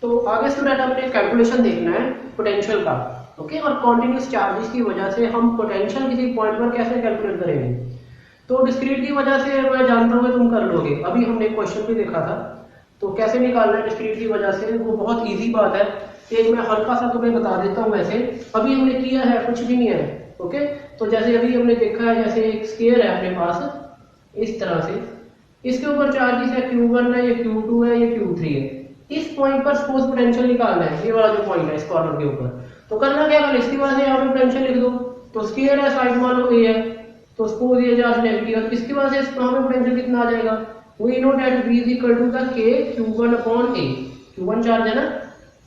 तो आगे स्टूडेंट हमने कैलकुलेशन देखना है पोटेंशियल का, ओके। और कॉन्टिन्यूस चार्जेस की वजह से हम पोटेंशियल किसी पॉइंट पर कैसे कैलकुलेट करेंगे। तो डिस्क्रीट की वजह से मैं जानता हूँ तुम कर लोगे, अभी हमने क्वेश्चन भी देखा था। तो कैसे निकालना है डिस्क्रीट की वजह से, वो बहुत ईजी बात है। एक मैं हल्का सा तुम्हें बता देता हूँ। वैसे अभी हमने किया है कुछ भी नहीं है, ओके। तो जैसे अभी हमने देखा है, जैसे एक स्केयर है अपने पास इस तरह से, इसके ऊपर चार्जेस है Q1 है, ये Q2 है, ये Q3 है। इस पॉइंट पर सपोज पोटेंशियल निकालना है, ये वाला जो पॉइंट है इस कॉर्नर के ऊपर। तो करना क्या है, इसकी वजह से यहाँ पे पोटेंशियल लिख दो। तो स्केयर है, साइड मान लो A है, तो सपोज ये चार्ज नेगेटिव है, तो इसकी वजह से यहाँ पे पोटेंशियल कितना आ जाएगा। We know that V is equal to the K Q1 upon A। Q1 charge है ना,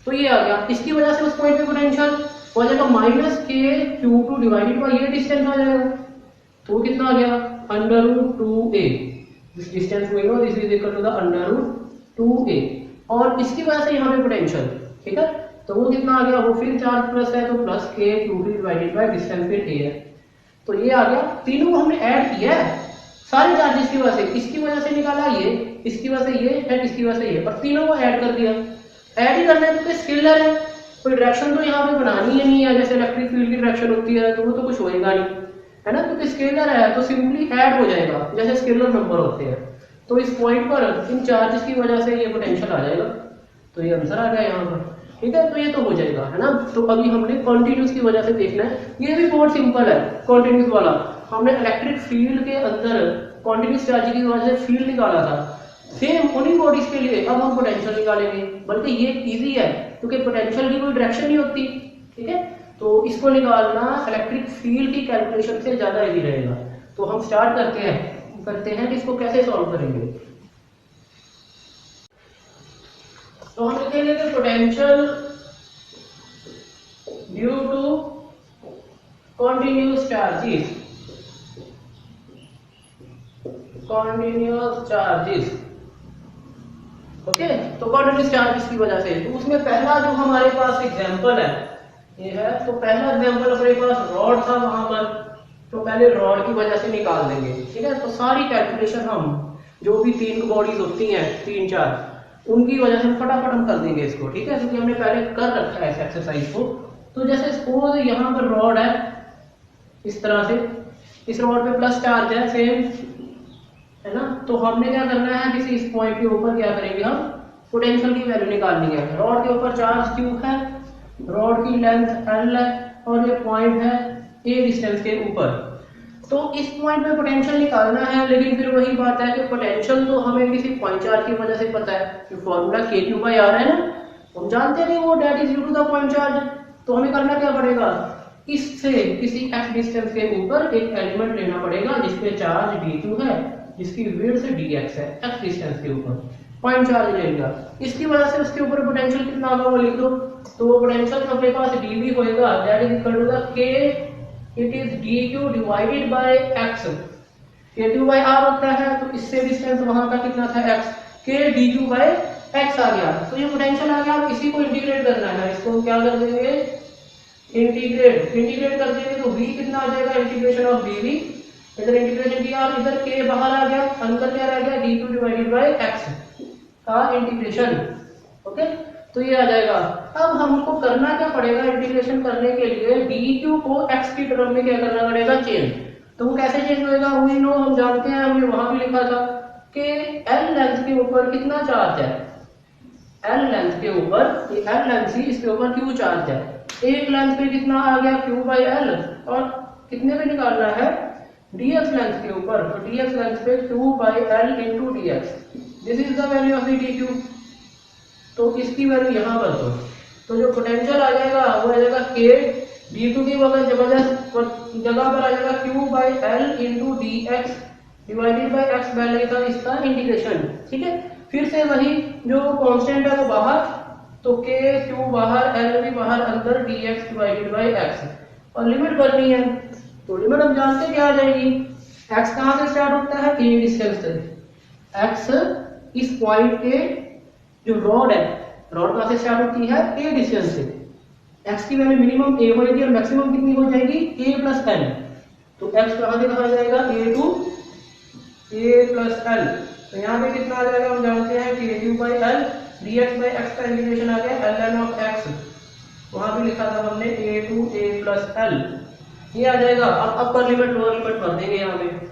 तो ये आ गया। इसकी वजह से उस पॉइंट पे पोटेंशियल हो जाएगा minus K Q2 divided by ये डिस्टेंस आ जाएगा। तो कितना आ गया, √2a। This distance we know this is equal to the √2a। और इसकी वजह से यहाँ पे पोटेंशियल, ठीक है। तो वो कितना आ गया, वो फिर चार्ज प्लस है, तो plus K Q2 divided by distance फिर a है। तो ये आ गया। तीनों को हमने ऐड किया है सारे चार्जेस की वजह से। इसकी वजह से निकाला ये, इसकी वजह से ये है, इसकी वजह से ये, और तीनों को ऐड कर दिया। ऐड ही करना है तो स्केलर है, कोई डायरेक्शन तो यहाँ पे बनानी ही नहीं है। जैसे इलेक्ट्रिक फील्ड की डायरेक्शन होती है तो वो तो कुछ होएगा नहीं, है ना, क्योंकि स्केलर है तो सिंपली ऐड हो जाएगा जैसे स्केलर नंबर होते हैं। तो इस पॉइंट पर इन चार्जेस की वजह से ये पोटेंशियल आ जाएगा। तो ये आंसर आ गया यहाँ पर, ठीक है। तो ये तो हो जाएगा, है ना। तो अभी हमने कॉन्टिन्यूस की वजह से देखना है। ये भी बहुत सिंपल है कॉन्टिन्यूस वाला। हमने इलेक्ट्रिक फील्ड के अंदर कॉन्टिन्यूस चार्ज की वजह से फील्ड निकाला था। सेम उन्हीं बॉडीज के लिए अब हम पोटेंशियल निकालेंगे। बल्कि ये इजी है क्योंकि पोटेंशियल की कोई डायरेक्शन नहीं होती, ठीक है। तो इसको निकालना इलेक्ट्रिक फील्ड की कैलकुलेशन से ज्यादा इजी रहेगा। तो हम स्टार्ट करते हैं कि इसको कैसे सॉल्व करेंगे। तो हम लिखेंगे कि potential due to continuous charges, okay. तो कॉन्टिन्यूस चार्जेस की वजह से, तो उसमें पहला जो हमारे पास एग्जांपल है ये है। तो पहला एग्जांपल अपने पास रॉड था वहां पर, तो पहले रॉड की वजह से निकाल देंगे, ठीक है। तो सारी कैलकुलेशन हम जो भी तीन बॉडीज होती हैं, तीन चार, उनकी वजह से फटाफट हम कर देंगे इसको, ठीक है, क्योंकि हमने पहले कर रखा है इस एक्सरसाइज को। तो जैसे सपोज यहाँ पर रॉड है इस तरह से, इस रॉड पे प्लस चार्ज है सेम, है ना। तो हमने क्या करना है, किसी इस पॉइंट के ऊपर क्या करेंगे, हम पोटेंशियल की वैल्यू निकालनी है। रॉड के ऊपर चार्ज Q है, रॉड की लेंथ L है, और ये पॉइंट है A डिस्टेंस के ऊपर। तो इस पॉइंट पे पोटेंशियल निकालना है, लेकिन फिर वही बात है कि पोटेंशियल तो हमें किसी पॉइंट चार्ज की वजह से पता है, कि फॉर्मूला Q/R है ना, हम जानते नहीं वो that is due to the point charge. तो हमें करना क्या पड़ेगा, इससे किसी x डिस्टेंस के ऊपर एक एलिमेंट लेना पड़ेगा जिसपे चार्ज d2 है, जिसकी विड्थ dx है, x डिस्टेंस के ऊपर पॉइंट चार्ज ले लिया। इसकी वजह से उसके ऊपर पोटेंशियल कितना होगा वो लिख दो। तो वो पोटेंशियल अपने पास dv होएगा, that is equal to the k it is dq divided by x। k2/r होता है, तो इससे डिस्टेंस वहां का कितना था x, k dq/x आ गया। तो ये पोटेंशियल आ गया। अब इसी को इंटीग्रेट करना है, इसको हम क्या कर देंगे, इंटीग्रेट कर देंगे। तो v कितना आ जाएगा, इंटीग्रेशन ऑफ dv, इधर इंटीग्रेशन किया और इधर k बाहर आ गया, अंदर क्या रह गया, d2 डिवाइडेड बाय x का इंटीग्रेशन, ओके। तो ये आ जाएगा। अब हमको करना क्या पड़ेगा, इंटीग्रेशन करने के लिए dq को x की टर्म में क्या करना पड़ेगा, चेंज। तो वो कैसे चेंज होएगा, वी नो, हम जानते हैं, हमने वहां भी लिखा था कि l लेंथ के ऊपर कितना चार्ज है, l लेंथ के ऊपर, ये l लेंथ ही, इसके ऊपर q चार्ज है। एक लेंथ पे कितना आ गया, Q/L, और कितने पे निकालना है, dx लेंथ के ऊपर, तो dx लेंथ पे Q/L into dx, this is the value of the dq। तो इसकी वैल्यू यहाँ पर दो, तो जो पोटेंशियल आ जाएगा वो आ जाएगा k d2 की जगह पर आ जाएगा Q/L into dx divided by x value का इसका इंटीग्रेशन, ठीक है। फिर से वही जो कांस्टेंट है वो बाहर, तो k q बाहर, l भी बाहर, अंदर dx डिवाइडेड बाय x, और लिमिट करनी है। तो लिमिट हम जानते हैं क्या आ जाएगी, x कहाँ से स्टार्ट होता है, a डिस्टेंस से, x इस पॉइंट के जो रॉड है, रॉड कहाँ से स्टार्ट होती है, a डिस्टेंस से। x की वैल्यू मिनिमम a होगी और मैक्सिमम कितनी हो जाएगी, a प्लस n। तो x कहाँ से कहाँ जाएगा, a to a plus l, तो यहाँ पे कितना आ जाएगा, हम जानते हैं कि Q by L D x by x का इंटीग्रेशन आ गया एल एन ऑफ एक्स, वहां भी लिखा था हमने ए टू ए प्लस एल, ये आ जाएगा। अब अपर लिमिट लोअर लिमिट भर देंगे यहाँ पे,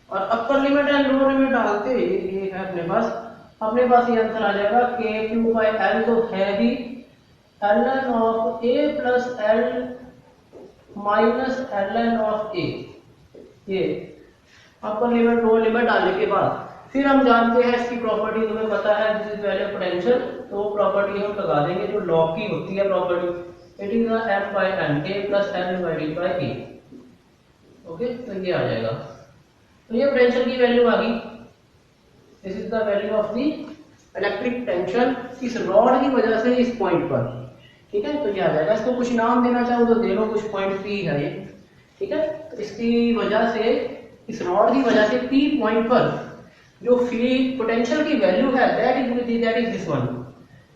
और upper limit and lower limit डालते ये है अपने पास ये आंसर आ जाएगा के क्यू बाई एल तो है ही L N of A plus L minus L N of A, ये अपर लिमिट लोअर लिमिट डालने के बाद फिर हम जानते हैं इसकी प्रॉपर्टी, तुम्हें पता है दिस इज वैल्यू पोटेंशियल, तो वो प्रॉपर्टी हम लगा देंगे जो लॉ की होती है property, it is f by n a plus n divided by a. Okay, तो ये आ जाएगा, तो ये पोटेंशियल की वैल्यू आ गई, this is the value of the electric potential इस रॉड की वजह से इस पॉइंट पर। ठीक है, तो ये आ जाएगा। इसको कुछ नाम देना चाहो तो दे लो, कुछ पॉइंट पी है ये। ठीक है, तो इसकी वजह से, इस रॉड की वजह से पी पॉइंट पर जो फील्ड पोटेंशियल की वैल्यू है दैट इज दिस वन।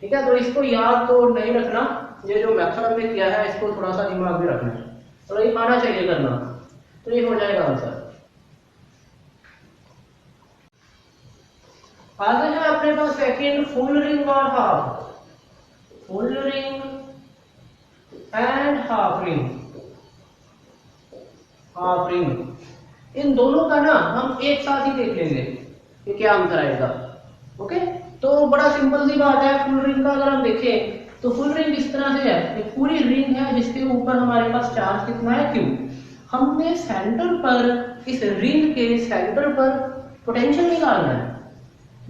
ठीक है, तो इसको याद तो नहीं रखना, ये जो मेथड हमने किया है इसको थोड़ा सा दिमाग में रखना है, तो ये आना चाहिए करना, तो ये हो जाएगा आंसर। आगे है अपने पास सेकंड फुल रिंग और half, full ring and half ring. Half ring in दोनों का ना हम एक साथ ही देख लेंगे कि क्या अंतर आएगा। ओके, तो बड़ा सिंपल सी बात है, फुल रिंग का अगर हम देखें तो फुल रिंग इस तरह से है, एक पूरी रिंग है जिसके ऊपर हमारे पास चार्ज कितना है क्यू। हमने सेंटर पर, इस रिंग के सेंटर पर पोटेंशियल निकालना है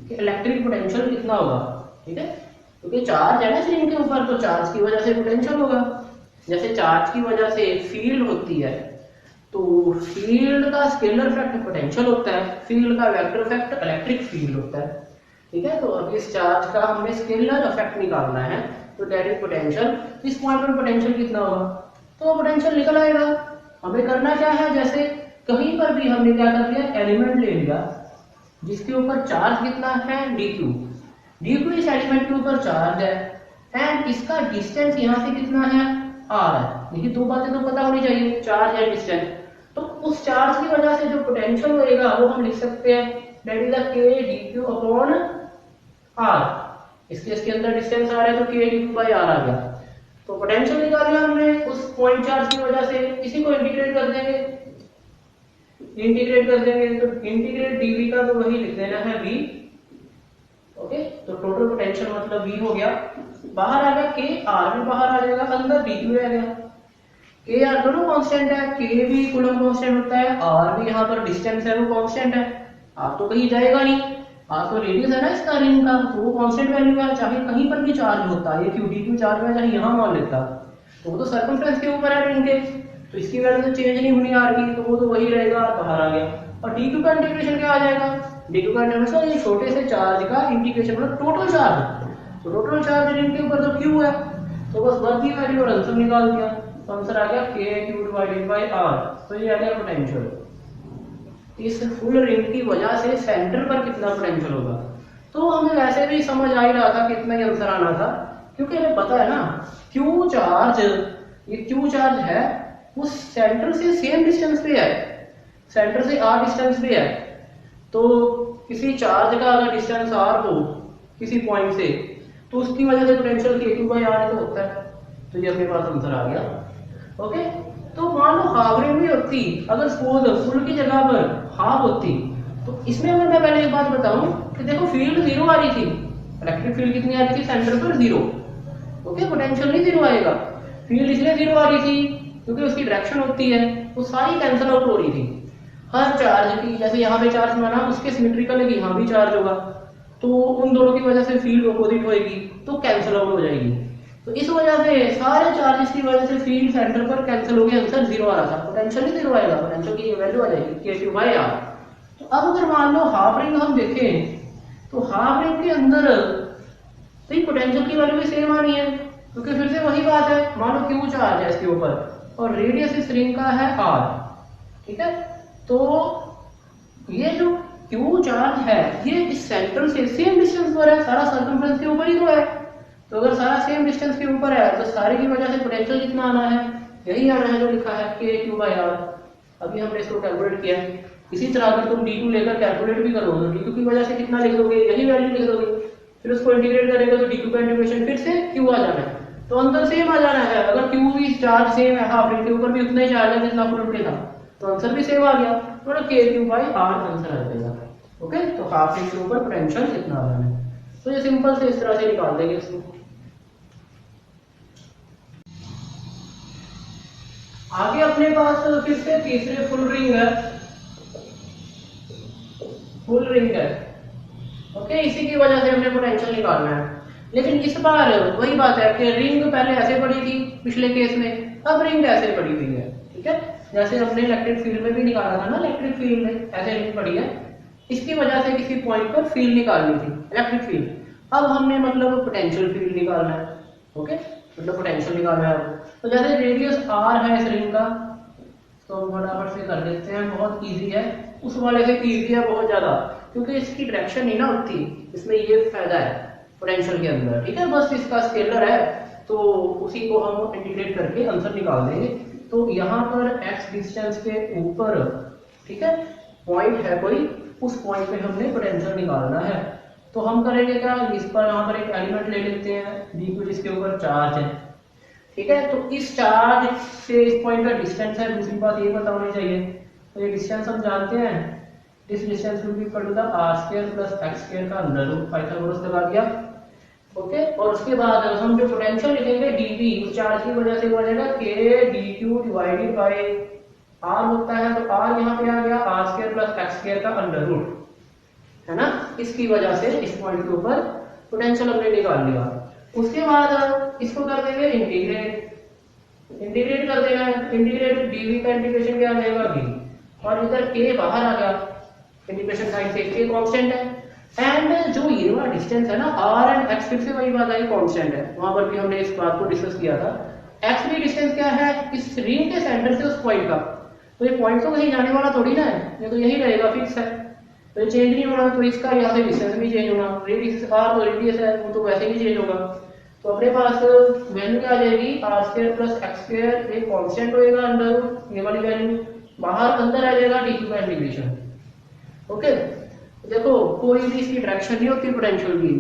कि इलेक्ट्रिक पोटेंशियल कितना होगा। ठीक है, क्योंकि चार्ज है ना इस रिंग के ऊपर, तो चार्ज की वजह से पोटेंशियल होगा। जैसे चार्ज की वजह से फील्ड होती है, तो फील्ड का स्केलर इफेक्ट पोटेंशियल होता है, फील्ड का वेक्टर इफेक्ट इलेक्ट्रिक फील्ड होता है। ठीक है, तो अब इस चार्ज का हमें स्केलर इफेक्ट निकालना है, तो दैट इज पोटेंशियल। इस पॉइंट पर पोटेंशियल कितना होगा, तो पोटेंशियल निकल आएगा। हमें करना क्या है, जैसे कहीं पर भी हमने क्या कर लिया, एलिमेंट ले लिया जिसके ऊपर चार्ज कितना है dq, dq इस एलिमेंट के ऊपर चार्ज है एंड इसका डिस्टेंस यहाँ से कितना है r है। देखिए दो बातें तो पता होनी चाहिए, चार्ज है डिस्टेंस, तो उस चार्ज की वजह से जो पोटेंशियल होएगा वो हम लिख सकते हैं that is k dq upon r। इसके अंदर डिस्टेंस आ रहा है तो k dq बाई r आ गया। तो पोटेंशियल निकाल लिया हमने उस पॉइंट चार्ज की वजह से, इसी को इंटीग्रेट कर देंगे, इंटीग्रेट कर देंगे तो इंटीग्रेट dv का तो वही लिख देना है v। ओके, तो टोटल पोटेंशियल मतलब v हो गया, बाहर आ गया k, r भी बाहर आ जाएगा, अंदर dq आ गया। k r दोनों कांस्टेंट है, k भी कूलम कांस्टेंट होता है, r भी यहाँ पर डिस्टेंस है वो कांस्टेंट है, r तो कहीं जाएगा नहीं, r तो रेडियस है ना इसका रिंग का, तो वो कांस्टेंट वैल्यू है, चाहे कहीं पर भी चार्ज होता है, ये q dq चार्ज है चाहे यहाँ मान लेता, तो वो तो सर्कमफ्रेंस के ऊपर है रिंग के, तो इसकी वैल्यू तो चेंज नहीं होनी आ रही, तो वो तो वही रहेगा, बाहर आ गया। और dq का इंटीग्रेशन क्या आ जाएगा, dq का इंटीग्रेशन ये छोटे से चार्ज का इंटीग्रेशन मतलब टोटल चार्ज, तो टोटल चार्ज रिंग के ऊपर तो q है, तो बस वर्क की वैल्यू और आंसर निकाल दिया, तो आंसर आ गया kq डिवाइडेड बाय r। तो ये आ गया पोटेंशियल। इस फुल रिंग की वजह से सेंटर पर कितना पोटेंशियल होगा, तो हमें वैसे भी समझ आ ही रहा था कितना ही आंसर आना था, क्योंकि हमें पता है ना q चार्ज, ये q चार्ज है वो सेंटर से सेम डिस्टेंस पे है, सेंटर से r डिस्टेंस पे है, तो किसी चार्ज का अगर डिस्टेंस r हो किसी पॉइंट से, तो उसकी वजह से पोटेंशियल kq बाई r तो होता है, तो ये अपने पास आंसर आ गया। ओके, तो मान लो हाफ रिंग भी होती, अगर सपोज फुल की जगह पर हाफ होती, तो इसमें अगर मैं पहले एक बात बताऊं कि देखो फील्ड जीरो आ रही थी, इलेक्ट्रिक फील्ड कितनी आ रही थी सेंटर पर जीरो। ओके, पोटेंशियल नहीं जीरो आएगा, फील्ड इसलिए जीरो आ रही थी क्योंकि उसकी डायरेक्शन होती है वो सारी कैंसिल आउट हो रही थी हर चार्ज की, जैसे यहाँ पे चार्ज माना उसके सिमेट्रिकल है कि यहाँ भी चार्ज होगा, तो उन दोनों की वजह से फील्ड अपोजिट होएगी तो कैंसिल आउट हो जाएगी, तो इस वजह से सारे चार्जेस की वजह से फील्ड सेंटर पर कैंसिल हो गया, आंसर जीरो आ रहा था, पोटेंशियल ही जीरो आएगा, पोटेंशियल की वैल्यू आ जाएगी kq बाई r। तो अब अगर मान लो हाफ रिंग हम देखें, तो हाफ रिंग के अंदर तो ये पोटेंशियल की वैल्यू भी सेम आनी है, क्योंकि फिर से वही बात है, मान लो q चार्ज है इसके ऊपर और रेडियस इस रिंग का है r। ठीक है, तो ये जो q चार्ज है ये इस सेंटर से सेम डिस्टेंस पर है, सारा सर्कमफ्रेंस के ऊपर ही तो है, तो अगर सारा सेम डिस्टेंस के ऊपर है तो सारे की वजह से पोटेंशियल कितना आना है, यही आना है जो लिखा है kq बाई r। अभी हमने इसको कैलकुलेट किया। इसी तरह अगर तुम d2 लेकर कैलकुलेट भी करोगे तो d2 की वजह से कितना लिख दोगे, यही वैल्यू लिख दोगे। फिर उसको इंटीग्रेट करेंगे तो d2 का इंटीग्रेशन फिर से q आ जाना है, तो आंसर सेम आ जाना है। अगर q भी चार्ज सेम है, हाफ रिंग के ऊपर भी उतना ही चार्ज है जितना फुल पे था, तो आंसर भी सेम आ गया, तो kq/r आंसर आ जाएगा। ओके, तो हाफ रिंग के ऊपर पोटेंशियल इतना आ जाना है। तो ये सिंपल से इस तरह से निकाल देंगे इसको। आगे अपने पास फिर से तीसरे फुल रिंग है, फुल रिंग है। ओके, इसी की वजह से हमने पोटेंशियल निकालना है। लेकिन इस बार वही बात है कि रिंग पहले ऐसे पड़ी थी पिछले केस में, अब रिंग ऐसे पड़ी हुई है। ठीक है, जैसे हमने इलेक्ट्रिक फील्ड में भी निकाला था ना, इलेक्ट्रिक फील्ड में ऐसे रिंग पड़ी है, इसकी वजह से किसी पॉइंट पर फील्ड निकालनी थी, इलेक्ट्रिक फील्ड। अब हमने मतलब पोटेंशियल फील्ड निकालना है। ओके, मतलब पोटेंशियल निकालना है। तो जैसे रेडियस r है इस रिंग का, तो हम फटाफट से कर देते हैं, बहुत इजी है, उस वाले से इजी है बहुत ज्यादा, क्योंकि इसकी डायरेक्शन नहीं ना होती, इसमें ये फायदा है पोटेंशियल के अंदर। ठीक है, बस इसका स्केलर है तो उसी को हम इंटीग्रेट करके आंसर निकाल देंगे। तो यहाँ पर x डिस्टेंस के ऊपर, ठीक है, पॉइंट है कोई, उस पॉइंट पे हमने पोटेंशियल निकालना है। तो हम करेंगे क्या, इस पर यहाँ पर एक एलिमेंट ले लेते हैं d2 जिसके ऊपर चार्ज है। ठीक है, तो इस चार्ज से इस पॉइंट का डिस्टेंस है, दूसरी बात ये पता होनी चाहिए। तो ये डिस्टेंस हम जानते हैं, this distance will be equal to the r² + x² का अंडर रूट, पाइथागोरस लगा दिया। ओके, और उसके बाद हम जो पोटेंशियल लिखेंगे dv, उस चार्ज की वजह से हो जाएगा k dq divided bye r होता है, तो r यहाँ पे आ गया r² + x² का अंडर रूट, है ना। इसकी वजह से इस पॉइंट के ऊपर पोटेंशियल हमने निकाल लिया। उसके बाद इसको कर देंगे इंटीग्रेट, इंटीग्रेट कर देना है। इंटीग्रेट dv का इंटीग्रेशन क्या आ जाएगा v, और इधर k बाहर आ गया इंटीग्रेशन साइड से, k कांस्टेंट है। एंड जो ये वाला डिस्टेंस है ना r एंड x, फिर से वही बात आई, कांस्टेंट है, वहां पर भी हमने इस बात को डिस्कस किया था। x भी डिस्टेंस क्या है इस रिंग के सेंटर से उस पॉइंट का, तो ये पॉइंट तो कहीं जाने वाला थोड़ी ना है, ये तो यही रहेगा, फिक्स है, तो ये चेंज नहीं होना। तो इसका यहाँ से डिस्टेंस भी चेंज होना, रेडियस r तो रेडियस है, वो तो वैसे ही चेंज होगा। तो अपने पास वैल्यू क्या आ जाएगी, r² + x², एक कांस्टेंट होएगा अंडर रूट, ये वाली वैल्यू, बाहर अंदर आ जाएगा dq का इंटीग्रेशन। ओके, देखो कोई भी इसकी डायरेक्शन नहीं होती पोटेंशियल की,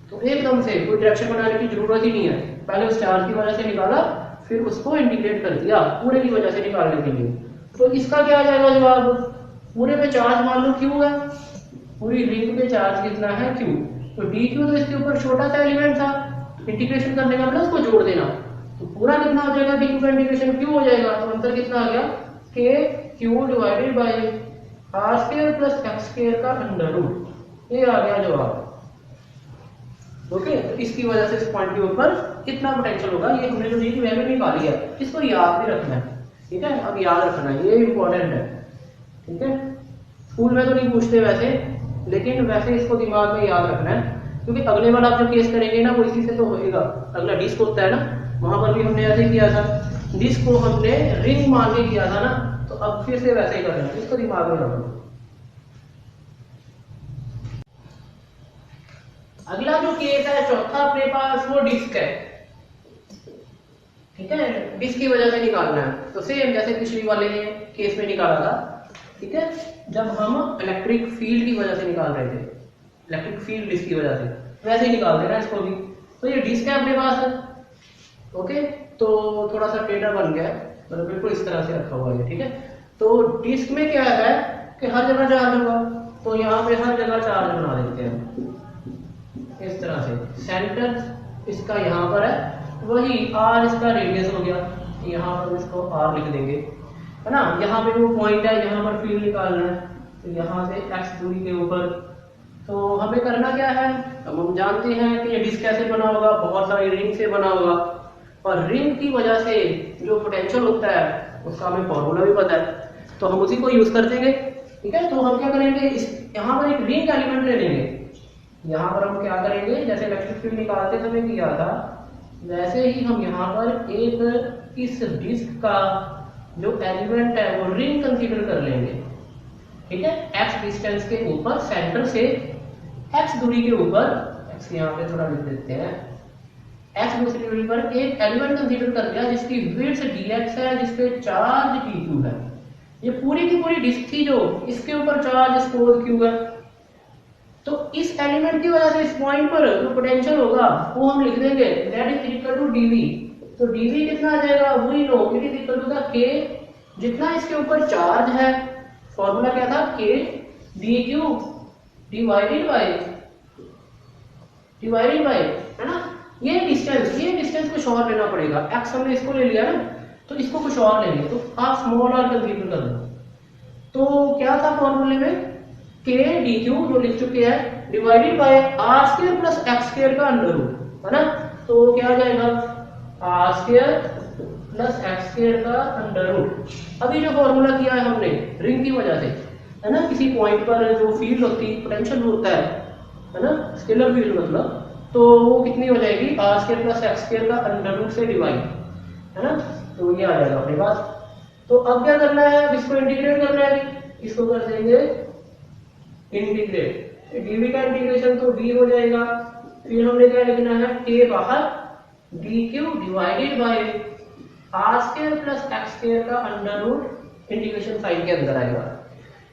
तो एकदम से कोई डायरेक्शन बनाने की जरूरत ही नहीं है, पहले उस चार्ज की वजह से निकाला, फिर उसको इंटीग्रेट कर दिया पूरे की वजह से निकालने के लिए। तो इसका क्या आ जाएगा जवाब, पूरे पे चार्ज मान लो q है, पूरी रिंग पे चार्ज कितना है q, तो dq तो इसके ऊपर छोटा सा एलिमेंट था, इंटीग्रेशन करने का मतलब उसको जोड़ देना, तो पूरा कितना हो जाएगा, dq का इंटीग्रेशन q हो जाएगा, तो आंसर कितना आ गया, kq divided by r² + x² का अंडर रूट, ये आ गया जवाब। ओके, तो इसकी वजह से इस पॉइंट के ऊपर कितना पोटेंशियल होगा, ये हमने जो दी थी वैल्यू निकाली है, इसको याद भी रखना है। ठीक है, अब याद रखना है, ये इंपॉर्टेंट है। ठीक है, स्कूल में तो नहीं पूछते वैसे, लेकिन वैसे इसको दिमाग में याद रखना है, क्योंकि अगले बार आप जो केस करेंगे ना वो इसी से तो होएगा। अगला डिस्क होता है ना, वहां पर भी हमने ऐसे किया था, डिस्क को हमने रिंग मान के किया था ना, तो अब फिर से वैसे ही करना है, इसको दिमाग में रखना। अगला जो केस है चौथा अपने पास, वो डिस्क है। ठीक है, डिस्क की वजह से निकालना है, तो सेम जैसे पिछली वाले केस में निकाला था। ठीक है, जब हम इलेक्ट्रिक फील्ड की वजह से निकाल रहे थे, इलेक्ट्रिक फील्ड डिस्क की वजह से, वैसे ही निकाल देना इसको भी। तो ये डिस्क है अपने पास। ओके, तो थोड़ा सा टेढ़ा बन गया है, मतलब बिल्कुल इस तरह से रखा हुआ है। ठीक है, तो डिस्क में क्या है कि हर जगह चार्ज होगा, तो यहाँ पे हर जगह चार्ज बना देते हैं इस तरह से। सेंटर इसका यहाँ पर है, वही r इसका रेडियस हो गया, यहाँ पर इसको r लिख देंगे, है ना। यहाँ पे वो पॉइंट है, यहाँ पर फील्ड निकालना है, तो यहाँ से x दूरी के ऊपर। तो हमें करना क्या है, हम जानते हैं कि ये डिस्क कैसे बना होगा, बहुत सारी रिंग से बना होगा, और रिंग की वजह से जो पोटेंशियल होता है उसका हमें फॉर्मूला भी पता है, तो हम उसी को यूज कर देंगे। ठीक है, तो हम क्या करेंगे, इस यहाँ पर एक रिंग एलिमेंट ले लेंगे, यहाँ पर हम क्या करेंगे, जैसे इलेक्ट्रिक फील्ड निकालते समय किया था वैसे ही हम यहाँ पर एक इस डिस्क का जो एलिमेंट है वो रिंग कंसीडर कर लेंगे। ठीक है, x डिस्टेंस के ऊपर, सेंटर से x दूरी के ऊपर, x यहाँ पे थोड़ा लिख देते हैं, x दूसरी दूरी पर एक एलिमेंट कंसीडर कर लिया जिसकी विड्थ dx है, जिसपे चार्ज dq है। ये पूरी की पूरी डिस्क थी जो, इसके ऊपर चार्ज स्पोज क्यू है, तो इस एलिमेंट की वजह से इस पॉइंट पर जो पोटेंशियल होगा वो हम लिख देंगे that is equal to d v. तो डीवी कितना आ जाएगा, we know it is equal to the k, जितना इसके ऊपर चार्ज है, फॉर्मूला क्या था, के डी क्यू डिवाइडेड बाय, है ना। ये डिस्टेंस कुछ और लेना पड़ेगा, एक्स हमने इसको ले लिया ना, तो इसको कुछ और लेंगे, तो आप स्मॉल आर कंसीडर कर लो। तो क्या था फॉर्मूले में, के डी क्यू जो लिख चुके हैं divided by r square plus x square का अंडर रूट, है ना। तो क्या आ जाएगा, r square plus x square का अंडर रूट। अभी जो फॉर्मूला किया है हमने रिंग की वजह से, है ना, किसी पॉइंट पर जो फील्ड होती है, पोटेंशियल होता है ना, स्केलर फील्ड मतलब, तो वो कितनी हो जाएगी, r square plus x square का अंडर रूट से डिवाइड, है ना। तो ये आ जाएगा अपने पास। तो अब क्या करना है, अब इसको इंटीग्रेट करना है, इसको कर देंगे इंटीग्रेट, डीवी का इंटीग्रेशन तो डी हो जाएगा, फिर हमने क्या लिखना है, के बाहर d q divided by r square plus x square का अंडर रूट इंटीग्रेशन साइन के अंदर आएगा,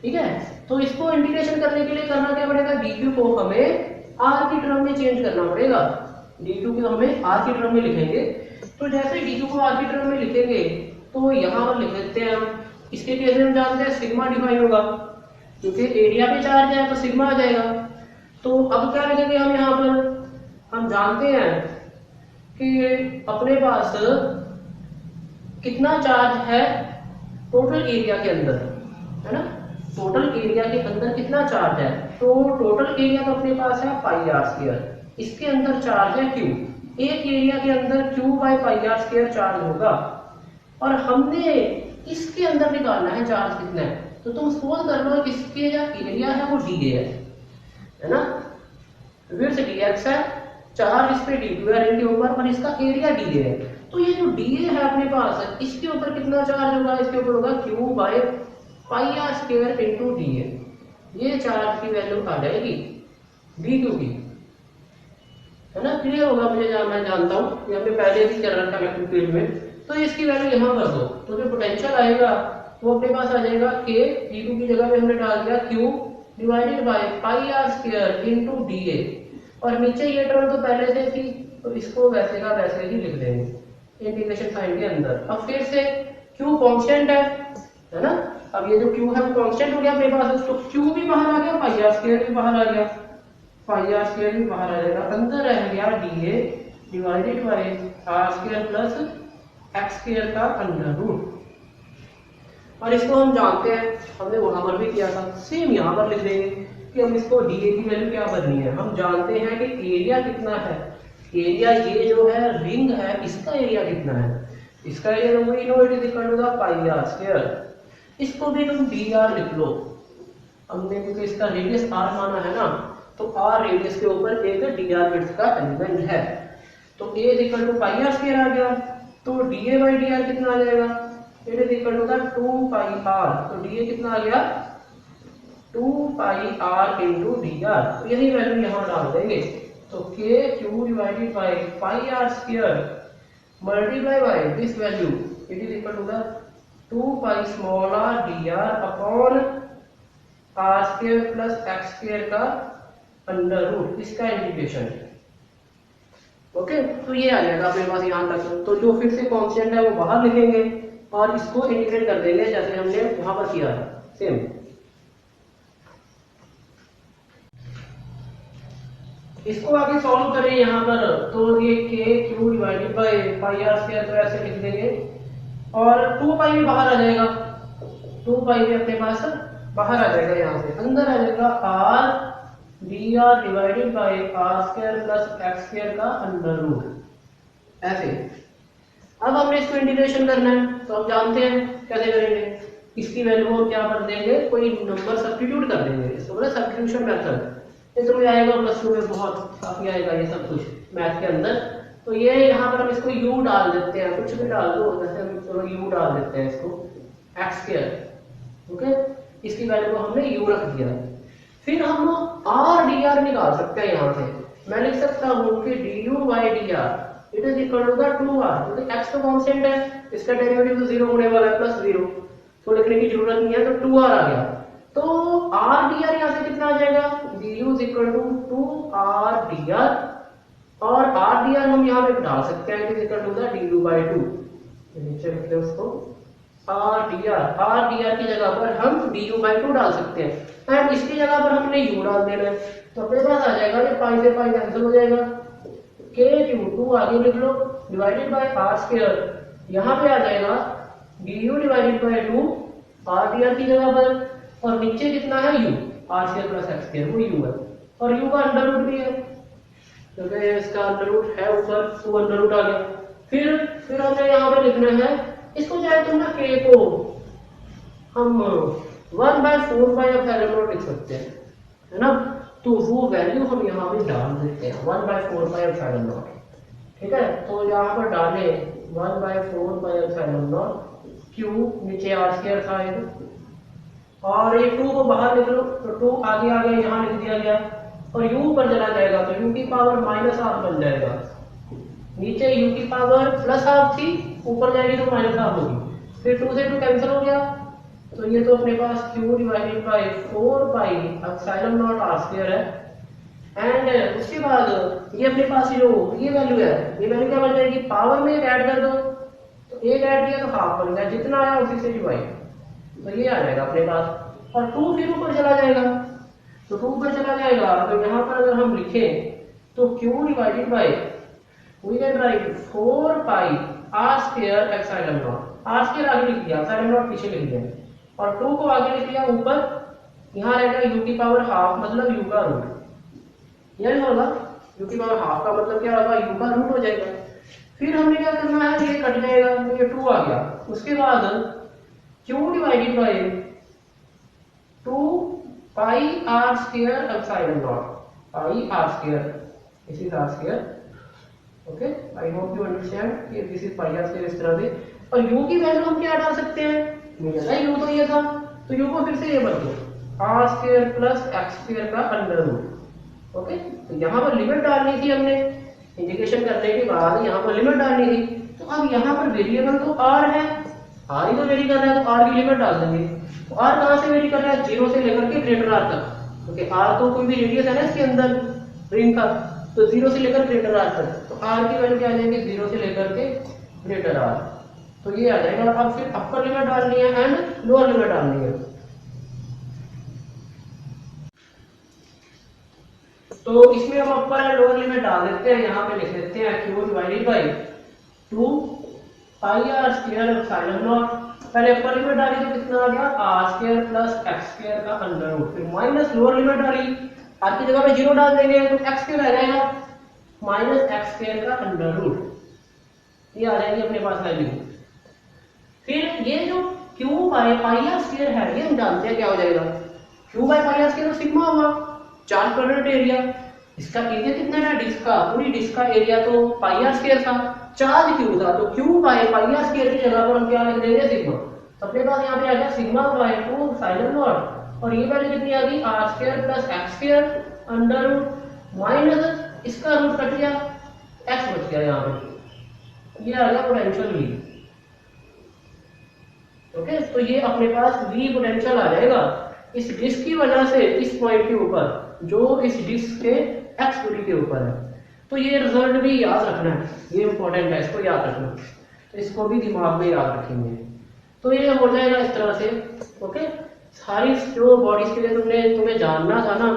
ठीक है। तो इसको इंटीग्रेशन करने के लिए करना क्या पड़ेगा, डी क्यू को हमें आर की टर्म में चेंज करना पड़ेगा, डी क्यू को हमें आर की टर्म में लिखेंगे। तो जैसे डी क्यू को आर की टर्म में लिखेंगे तो यहाँ पर लिख देते हैं हम, इसके केस में हम जानते हैं सिग्मा डिफाइन होगा, क्योंकि एरिया पे चार्ज है तो सिग्मा आ जाएगा। तो अब क्या लिखेंगे हम यहाँ पर, हम जानते हैं कि अपने पास कितना चार्ज है टोटल एरिया के अंदर, है ना, टोटल एरिया के अंदर कितना चार्ज है, तो टोटल एरिया तो अपने पास है पाई आर स्क्वायर, इसके अंदर चार्ज है क्यू, एक एरिया के अंदर q by pi are square charge होगा, और हमने इसके अंदर निकालना है चार्ज कितना है। तो तुम सपोज कर लो इसके जो एरिया है वो डी है ना, विड्थ dx है, चार्ज इस पे d2 है रिंग के ऊपर, और इसका एरिया डी है। तो ये जो डी है अपने पास, इसके ऊपर कितना चार्ज होगा, इसके ऊपर होगा q by pi are square into d, ये चार्ज की वैल्यू आ जाएगी डी क्यू की, है ना। क्लियर होगा मुझे, मैं जानता हूँ यहाँ पे पहले भी कर रखा इलेक्ट्रिक फील्ड में। तो इसकी वैल्यू यहाँ कर दो, तो जो पोटेंशियल आएगा वो अपने पास आ जाएगा, के डी क्यू की जगह पे हमने डाल दिया q divided by pi are square into d a, और नीचे ये टर्म तो पहले से थी, तो इसको वैसे का वैसे ही लिख देंगे इंटीग्रेशन साइन के अंदर। अब फिर से क्यू कांस्टेंट है ना, अब ये जो क्यू है वो कांस्टेंट हो गया अपने पास, तो क्यू भी बाहर आ गया, पाई आर स्क्वायर भी बाहर आ गया, पाई आर स्क्वायर भी बाहर आ जाएगा, अंदर रह गया d a divided by r square plus x square का अंडर रूट। और इसको हम जानते हैं, हमने वहां पर भी किया था, सेम यहाँ पर लिख देंगे कि हम इसको डी ए की वैल्यू क्या भरनी है। हम जानते हैं कि एरिया कितना है, एरिया ये जो है रिंग है, इसका एरिया कितना है, इसका एरिया तो वही know it is equal to the pi are square, इसको भी तुम डी आर लिख लो, हमने क्योंकि इसका रेडियस आर माना है ना, तो आर रेडियस के ऊपर एक डी आर विड्थ का एलिमेंट है, तो A is equal to pi are square आ गया, तो D A by D R कितना आ जाएगा, it is equal to the 2 pi R, तो डी ए कितना आ गया 2 pi R into D R, तो यही वैल्यू यहाँ डाल देंगे, तो K Q divided by pi are square multiply by this value it is equal to the 2 pi small r d r upon r square plus x square का under root, इसका integration. Okay, तो ये आ जाएगा अपने पास यहाँ तक। तो जो फिर से कांस्टेंट है वो बाहर लिखेंगे और इसको इंटीग्रेट कर देंगे जैसे हमने वहां पर किया था सेम। इसको आगे सॉल्व करें यहाँ पर, तो ये k Q divided by pi are square तो ऐसे लिख देंगे, और 2 पाई भी बाहर आ जाएगा, 2 पाई भी अपने पास बाहर आ जाएगा, यहाँ से अंदर आ जाएगा r d r divided by r square plus x square का अंडर रूट, ऐसे। अब हमने इसको इंटीग्रेशन करना है, तो हम जानते हैं कैसे करेंगे, इसकी वैल्यू हम क्या कर देंगे, कोई नंबर सब्स्टिट्यूट कर देंगे, इसको बोला सब्स्टिट्यूशन मेथड, ये तुम्हें आएगा प्लस 2 में, बहुत काफी आएगा ये सब कुछ मैथ के अंदर। तो ये यहाँ पर हम इसको u डाल देते हैं, कुछ भी डाल दो, जैसे हम चलो u डाल देते हैं इसको एक्स स्क्वायर, ओके, इसकी वैल्यू को हमने u रख दिया। फिर हम आर डी आर निकाल सकते हैं, यहाँ से मैं लिख सकता हूँ कि d u by D r it is equal to the 2r, क्योंकि x तो कांस्टेंट है, इसका डेरिवेटिव तो 0 होने वाला है, प्लस 0, तो लिखने की जरूरत नहीं है, तो 2r आ गया। तो r dr यहाँ से कितना आ जाएगा, du is equal to 2r dr, और r dr हम यहाँ पे डाल सकते हैं कि equal to the du by 2, नीचे लिखते हैं उसको r dr की जगह पर हम du बाई 2 डाल सकते हैं, एंड इसकी जगह पर हमने u डाल देना है। तो अपने पास आ जाएगा ये पाई से पाई कैंसिल हो जाएगा, k q 2 आगे लिख लो डिवाइडेड बाय r स्क्वायर, यहाँ पे आ जाएगा du divided by 2 r dr की जगह पर, और नीचे कितना है u, r square plus x square, वो u है, और u का अंडर रूट भी है क्योंकि इसका अंडर रूट है ऊपर, तो अंडर रूट आ गया। फिर हमें यहाँ पे लिखना है इसको, चाहे तुम ना k को हम 1/4 बाई एप्सिलॉन नॉट लिख सकते हैं, है ना, तो वो वैल्यू हम यहाँ पे डाल देते हैं 1/4 बाई एप्सिलॉन नॉट, ठीक है। तो यहाँ पर डाले 1/4 बाई एप्सिलॉन नॉट, q नीचे r स्क्वायर था ये, और ये 2 को बाहर लिख लो, तो 2 आगे आ गया, यहाँ लिख दिया गया, और u ऊपर चला जाएगा तो u की पावर -12 बन जाएगा, नीचे u की पावर +12 थी, ऊपर जाएगी तो -12 होगी, फिर 2 से 2 कैंसिल हो गया, तो ये तो अपने पास q divided bye 4 pi epsilon naught r square है, एंड उसके बाद ये अपने पास जो ये वैल्यू है, ये वैल्यू क्या बन जाएगी, पावर में ऐड कर दो, तो 1 ऐड किया तो हाफ बन गया, जितना आया उसी से डिवाइड, तो ये आ जाएगा अपने पास, और 2 फिर ऊपर चला जाएगा, तो 2 ऊपर चला जाएगा, तो यहाँ पर अगर हम लिखें तो q divided by we can write 4 pi r square epsilon naught, r square आगे लिख दिया, एप्सिलॉन नॉट पीछे लिख दिया, और 2 को आगे लिख दिया ऊपर, यहाँ रहेगा u की पावर हाफ, मतलब u का रूट, यही होगा u की पावर हाफ का मतलब क्या होगा, u का रूट हो जाएगा। फिर हमने क्या करना है, ये कट जाएगा, तो ये 2 आ गया, उसके बाद q divided by 2 pi r square epsilon naught, pi r square, this is r square, okay, I hope you understand कि this is pi r square इस तरह से, और u की वैल्यू हम क्या डाल सकते हैं, मुझे u तो ये था, तो u को फिर से ये बदलो r square plus x square का अंडर रूट, ओके। तो यहाँ पर लिमिट डालनी थी हमने, इंटीग्रेशन करने के बाद यहाँ पर लिमिट डालनी थी, तो अब यहाँ पर वेरिएबल तो r है, r ही तो वेरी कर रहा है, तो r की लिमिट डाल देंगे, तो r कहाँ से वेरी कर रहा है, 0 से लेकर के ग्रेटर r तक, क्योंकि r तो कोई भी रेडियस है ना इसके अंदर रिंग का, तो 0 से लेकर ग्रेटर r तक, तो r की वैल्यू क्या आ जाएगी, 0 से लेकर के ग्रेटर r, तो ये आ जाएगा। अब फिर अपर लिमिट डालनी है एंड लोअर लिमिट डालनी है, तो इसमें हम अपर एंड लोअर लिमिट डाल देते हैं, यहाँ पे लिख देते हैं q divided by 2 pi r square epsilon not, पहले अपर लिमिट डाली तो कितना आ गया, r square plus x square का अंडर रूट, फिर माइनस लोअर लिमिट डाली, r की जगह पे 0 डाल देंगे तो x स्क्वायर आ जाएगा माइनस x स्क्वायर का अंडर रूट, ये आ जाएगी अपने पास वैल्यू। फिर ये जो q by pi r square है, ये हम जानते हैं क्या हो जाएगा, q by pi r square sigma होगा, चार्ज क्वाड्रेंट एरिया, इसका एरिया कितना है, डिस्क का, पूरी डिस्क का एरिया तो पाई r स्क्वायर था, चार्ज q था, तो q by pi r square की जगह पर हम क्या लिख देंगे, सिग्मा, तो अपने पास यहाँ पे आ गया सिग्मा बाय 2 एप्सिलॉन नॉट, और ये वैल्यू कितनी आ गई, r square plus x square under root minus इसका रूट कट गया, x बच गया यहाँ पे, ये आ गया पोटेंशियल v, ओके। तो ये अपने पास v पोटेंशियल आ जाएगा इस डिस्क की वजह से, इस पॉइंट के ऊपर जो इस डिस्क के x दूरी के ऊपर है, तो ये रिजल्ट भी याद रखना है, ये इंपॉर्टेंट है, इसको याद रखना, तो इसको भी दिमाग में याद रखेंगे, तो ये हो जाएगा इस तरह से, ओके। सारी जो बॉडीज के लिए तुम्हें जानना था ना,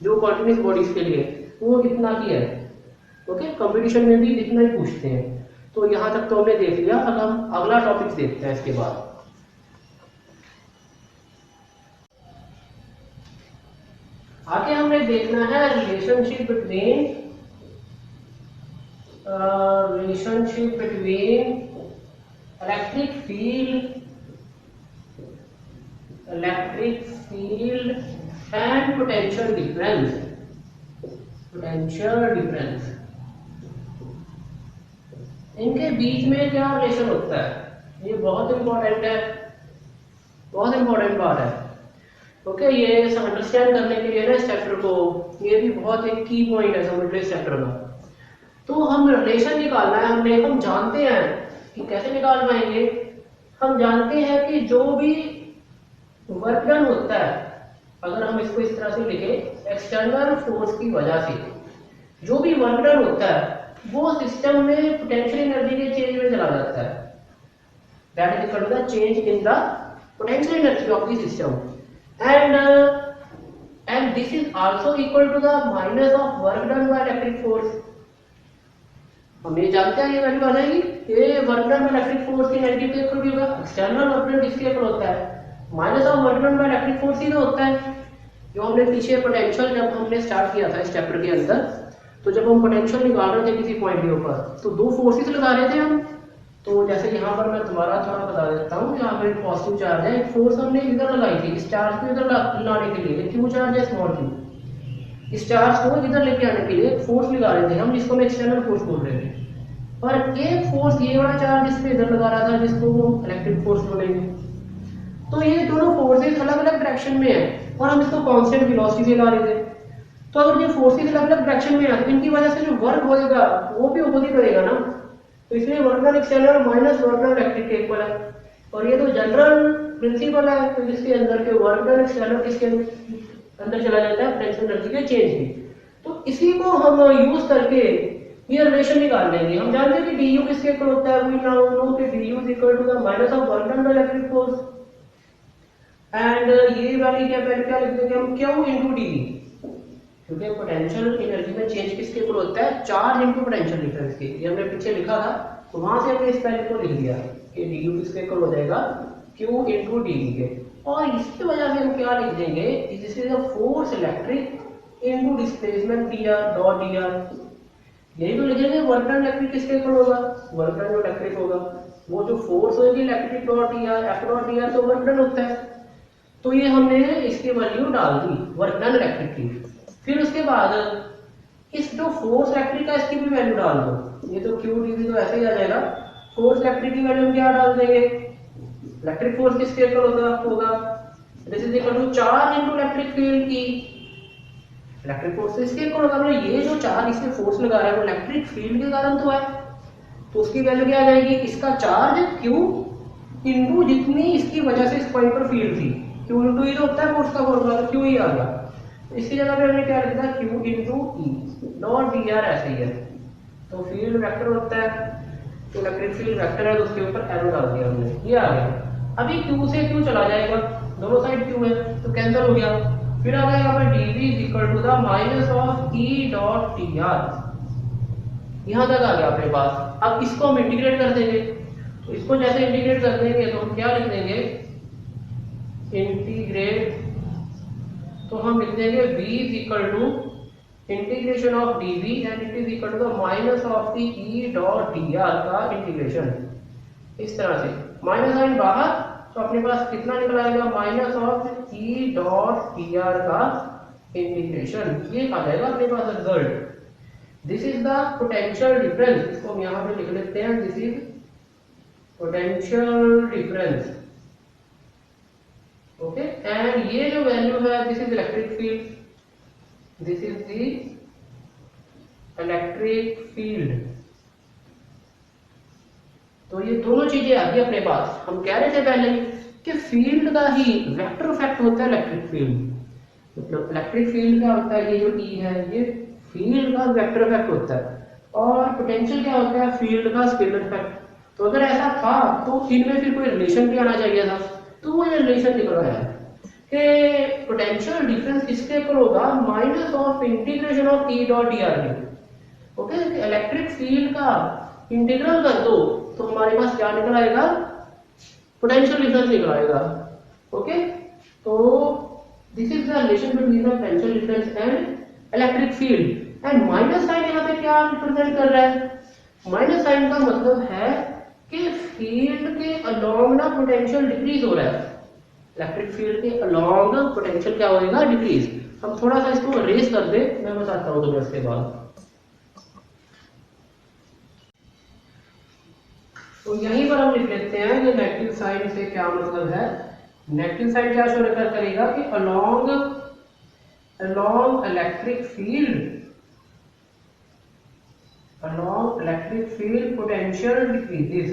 जो कॉन्टिन्यूस बॉडीज के लिए वो इतना की है, ओके, कंपटीशन में भी इतना ही पूछते हैं, तो यहाँ तक तो हमने देख लिया। अब हम अगला टॉपिक देखते हैं इसके बाद। आगे हमने देखना है relationship between electric field and potential difference, इनके बीच में क्या रिलेशन होता है, ये बहुत इंपॉर्टेंट है, बहुत इंपॉर्टेंट बात है, ओके। ये अंडरस्टैंड करने के लिए ना इस चैप्टर को, ये भी बहुत एक की पॉइंट है समझ लो इस चैप्टर का। तो हम रिलेशन निकालना है हमने, हम जानते हैं कि कैसे निकाल पाएंगे, हम जानते हैं कि जो भी वर्क डन होता है, अगर हम इसको इस तरह से लिखें, एक्सटर्नल फोर्स की वजह से जो भी वर्क डन होता है वो सिस्टम में पोटेंशियल एनर्जी के चेंज में चला जाता है। That is equal to the change in the potential energy of the system, and this is also equal to the minus of work done by electric force. हम ये जानते हैं, ये वैल्यू आ जाएगी, ये work done by electric force की negative के इक्वल भी होगा। एक्सटर्नल वर्क डन किसके इक्वल होता है? Minus of work done by electric force ही तो होता है। जो हमने पीछे पोटेंशियल जब हमने स्टार्ट किया था इस चैप्टर के अंदर, तो जब हम पोटेंशियल निकाल रहे थे किसी पॉइंट के ऊपर, तो दो फोर्सेस लगा रहे थे हम। तो जैसे यहाँ पर मैं दोबारा थोड़ा बता देता हूँ, यहाँ पर एक पॉजिटिव चार्ज है, एक फोर्स हमने इधर लगाई थी इस चार्ज को इधर लाने के लिए, क्यू चार्ज है स्मॉल क्यू, इस चार्ज को इधर लेके आने के लिए एक फोर्स लगा रहे थे हम, जिसको हम एक्सटर्नल फोर्स बोल रहे थे। और एक फोर्स ये वाला चार्ज इस पे इधर लगा रहा था, जिसको हम इलेक्ट्रिक फोर्स बोलेंगे। तो ये दोनों फोर्सेस अलग अलग डायरेक्शन में है और हम इसको कांस्टेंट वेलोसिटी से ला रहे थे। तो अगर ये फोर्सेस अलग अलग डायरेक्शन में है तो इनकी वजह से जो वर्क होएगा वो भी अपोजिट करेगा ना। तो इसलिए work done external minus work done electric के इक्वल है। और ये तो जनरल प्रिंसिपल है, तो जिसके अंदर के वर्क डन एक्सटर्नल किसके अंदर चला जाता है? पोटेंशियल एनर्जी के चेंज में। तो इसी को हम यूज करके ये रिलेशन निकाल लेंगे। हम जानते हैं कि du किसके इक्वल होता है? वी नाउ नो कि du is equal to the minus of work done by electric force, and ये वाली क्या पहले क्या लिख देंगे हम? q इनटू dv, क्योंकि पोटेंशियल एनर्जी में चेंज किसके इक्वल होता है? चार्ज इनटू पोटेंशियल डिफरेंस के। ये हमने पीछे लिखा था, तो वहां से हमने इस वैल्यू को लिख दिया कि du किसके इक्वल हो जाएगा? q इनटू dv के। और इसकी वजह से हम क्या लिख देंगे? This is the force electric into displacement dr dot dr। यही तो लिखेंगे। वर्क डन इलेक्ट्रिक किसके इक्वल होगा? वर्क डन जो इलेक्ट्रिक होगा, वो जो फोर्स होगी electric dot dr, f dot dr तो वर्क डन होता है। तो ये हमने इसकी वैल्यू डाल दी वर्क डन इलेक्ट्रिक की। फिर उसके बाद इस जो फोर्स इलेक्ट्रिक का इसकी भी वैल्यू डाल दो। ये तो q dv तो ऐसे ही आ जाएगा। फोर्स इलेक्ट्रिक की वैल्यू हम क्या डाल देंगे? इलेक्ट्रिक फोर्स किसके इक्वल होगा? This is equal to charge into electric field की। इलेक्ट्रिक फोर्स इसके इक्वल होगा। ये जो चार्ज इसमें फोर्स लगा रहा है वो इलेक्ट्रिक फील्ड के कारण तो है, तो उसकी वैल्यू क्या आ जाएगी? इसका चार्ज q इनटू जितनी इसकी वजह से इस पॉइंट पर फील्ड थी। q इनटू ई तो होता है फोर्स का फॉर्मूला, तो q ही आ गया। इसकी जगह पे हमने क्या लिखा? q इनटू ई डॉट dr ऐसे ही है। तो फील्ड वेक्टर होता है, तो इलेक्ट्रिक फील्ड वेक्टर है, तो उसके ऊपर एरो डाल दिया हमने, ये आ गया। अभी q से q चला जाएगा, दोनों साइड q है तो कैंसिल हो गया। फिर आ जाएगा हमारा dv is equal to the minus of e dot dr। यहां तक आ गया अपने पास। अब इसको हम इंटीग्रेट कर देंगे, तो इसको जैसे इंटीग्रेट कर देंगे तो हम क्या लिख देंगे? इंटीग्रेट, तो हम लिख देंगे v is equal to integration of dv and it is equal to the minus of the e dot dr का इंटीग्रेशन। इस तरह से माइनस साइन बाहर, तो अपने पास कितना निकल आएगा? Minus of E dot dr का इंटीग्रेशन। ये आ जाएगा अपने पास result. This is the potential difference, इसको हम यहाँ पे लिख लेते हैं। This is potential difference, okay. And ये जो वैल्यू है, this is electric field, this is the electric field. तो ये दोनों चीजें आ गई अपने पास। हम कह रहे थे पहले कि फील्ड का ही वेक्टर इफेक्ट होता है इलेक्ट्रिक फील्ड। मतलब इलेक्ट्रिक फील्ड क्या होता है? ये जो ई है ये फील्ड का वेक्टर इफेक्ट होता है, और पोटेंशियल क्या होता है? फील्ड का स्केलर इफेक्ट। तो अगर ऐसा था तो इनमें फिर कोई रिलेशन भी आना चाहिए था, तो वो ये रिलेशन निकल आया है कि पोटेंशियल डिफरेंस किसके इक्वल होगा? Minus of integration of E dot dr के। ओके, इलेक्ट्रिक फील्ड का इंटीग्रल कर दो तो हमारे पास क्या निकल आएगा? पोटेंशियल डिफरेंस निकल आएगा। ओके, तो this is the relation between the potential difference and electric field. And minus sign यहाँ पे क्या रिप्रेजेंट कर रहा है? माइनस साइन का मतलब है कि फील्ड के अलोंग ना पोटेंशियल डिक्रीज हो रहा है। इलेक्ट्रिक फील्ड के अलोंग पोटेंशियल क्या होगा? डिक्रीज। हम थोड़ा सा इसको रेस कर दे, मैं बताता हूँ तुम्हें उसके बाद। तो यहीं पर हम लिख लेते हैं कि नेगेटिव साइन से क्या मतलब है। नेगेटिव साइन क्या शो करेगा कि along electric field potential decreases.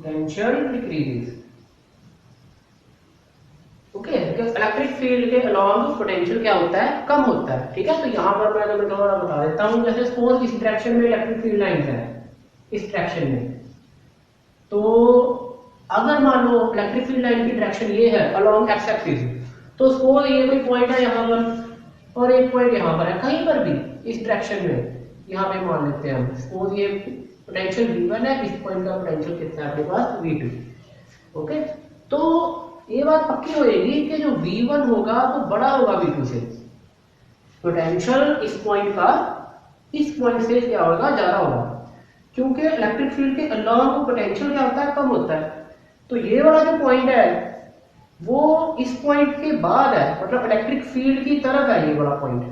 Potential decrease. Okay, electric field के अलॉन्ग पोटेंशियल क्या होता है, कम होता है। ठीक है, तो यहाँ पर मैं तुम्हें थोड़ा बता देता हूँ। जैसे सपोज इस डायरेक्शन में इलेक्ट्रिक फील्ड लाइंस है, इस डायरेक्शन में, तो अगर मान लो इलेक्ट्रिक फील्ड लाइन की डायरेक्शन ये है अलॉन्ग एक्स एक्सिस, तो सपोज ये कोई पॉइंट है यहाँ पर और एक पॉइंट यहाँ पर है, कहीं पर भी इस डायरेक्शन में, यहाँ पे मान लेते हैं हम सपोज ये पोटेंशियल V1 है, इस पॉइंट का पोटेंशियल कितना है अपने पास V2। ओके, तो ये बात पक्की होएगी कि जो V1 होगा वो बड़ा होगा V2 से। पोटेंशियल इस पॉइंट का इस पॉइंट से क्या होगा, ज्यादा होगा, क्योंकि इलेक्ट्रिक फील्ड के अलॉन्ग पोटेंशियल क्या होता है, कम होता है। तो ये वाला जो पॉइंट है वो इस पॉइंट के बाद है, मतलब इलेक्ट्रिक फील्ड की तरफ है ये वाला पॉइंट,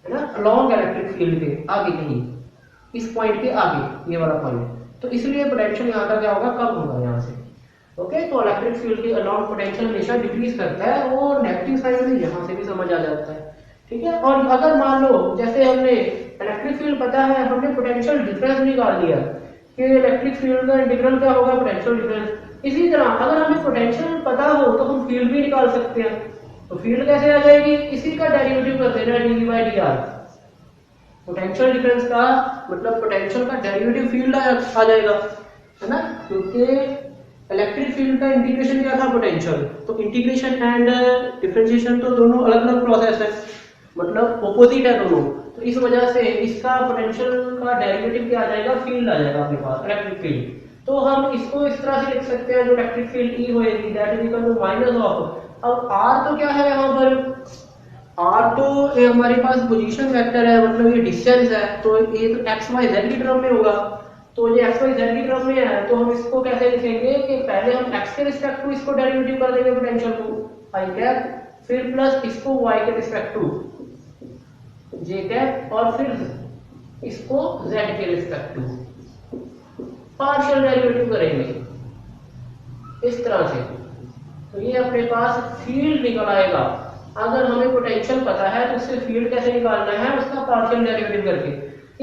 है ना, अलॉन्ग इलेक्ट्रिक फील्ड के आगे, कहीं इस पॉइंट के आगे ये वाला पॉइंट, तो इसलिए पोटेंशियल यहाँ का क्या होगा, कम होगा यहाँ से। ओके, तो इलेक्ट्रिक फील्ड के अलॉन्ग पोटेंशियल हमेशा डिक्रीज करता है, और नेगेटिव साइन में यहाँ से भी समझ आ जाता है। ठीक है, और अगर मान लो जैसे हमने इलेक्ट्रिक फील्ड पता है, हमने पोटेंशियल डिफरेंस निकाल लिया कि इलेक्ट्रिक फील्ड का इंटीग्रल क्या होगा, पोटेंशियल डिफरेंस। इसी तरह अगर हमें पोटेंशियल पता हो तो हम फील्ड भी निकाल सकते हैं। तो फील्ड कैसे आ जाएगी, इसी का डेरिवेटिव कर देना है, D by D R. Potential difference का मतलब पोटेंशियल का डेरिवेटिव फील्ड आ जाएगा, है ना, क्योंकि इलेक्ट्रिक फील्ड का इंटीग्रेशन क्या था, पोटेंशियल। तो इंटीग्रेशन एंड डिफरेंशिएशन तो दोनों अलग अलग प्रोसेस है, मतलब ऑपोजिट है दोनों। तो इस वजह से इसका पोटेंशियल का डेरिवेटिव क्या आ जाएगा, फील्ड आ जाएगा अपने पास, इलेक्ट्रिक फील्ड। तो हम इसको इस तरह से लिख सकते हैं, जो इलेक्ट्रिक फील्ड ई होएगी that is equal to minus of, अब आर तो क्या है यहाँ पर, आर तो ये हमारे पास पोजीशन वेक्टर है, मतलब ये डिस्टेंस है, तो ये तो एक्स वाई जेड की टर्म में होगा। तो ये एक्स वाई जेड की टर्म में है, तो हम इसको कैसे लिखेंगे कि पहले हम एक्स के रिस्पेक्ट टू इसको डेरिवेटिव कर देंगे पोटेंशियल को आई कैप, फिर प्लस इसको वाई के रिस्पेक्ट टू जे कैप, और फिर इसको जेड के रिस्पेक्ट टू पार्शियल डेरिवेटिव करेंगे इस तरह से। तो ये अपने पास फील्ड निकल आएगा। अगर हमें पोटेंशियल पता है तो उससे फील्ड कैसे निकालना है, उसका पार्शियल डेरिवेटिव करके।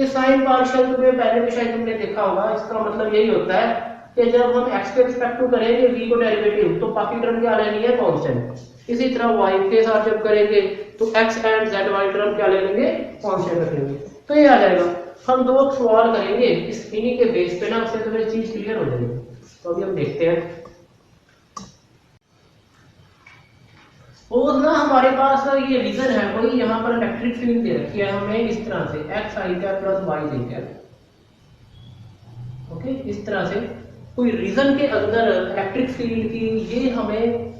ये साइन पार्शियल तुम्हें पहले भी शायद तुमने देखा होगा, इसका मतलब यही होता है कि जब हम x के रिस्पेक्ट टू करेंगे v को डेरिवेटिव, तो बाकी टर्म क्या लेनी है, कांस्टेंट। इसी तरह y के साथ जब करेंगे तो x एंड z वाली टर्म क्या ले लेंगे, कांस्टेंट रखेंगे। तो ये आ जाएगा। हम दो सवाल करेंगे इस इन्हीं के बेस पे ना, उससे तुम्हें चीज क्लियर हो जाएगी। तो अभी हम देखते हैं। और ना हमारे पास ये रीजन है कोई, यहाँ पर इलेक्ट्रिक फील्ड दे रखी है हमें इस तरह से, x i cap plus y j cap. Okay, इस तरह से कोई रीजन के अंदर इलेक्ट्रिक फील्ड की ये हमें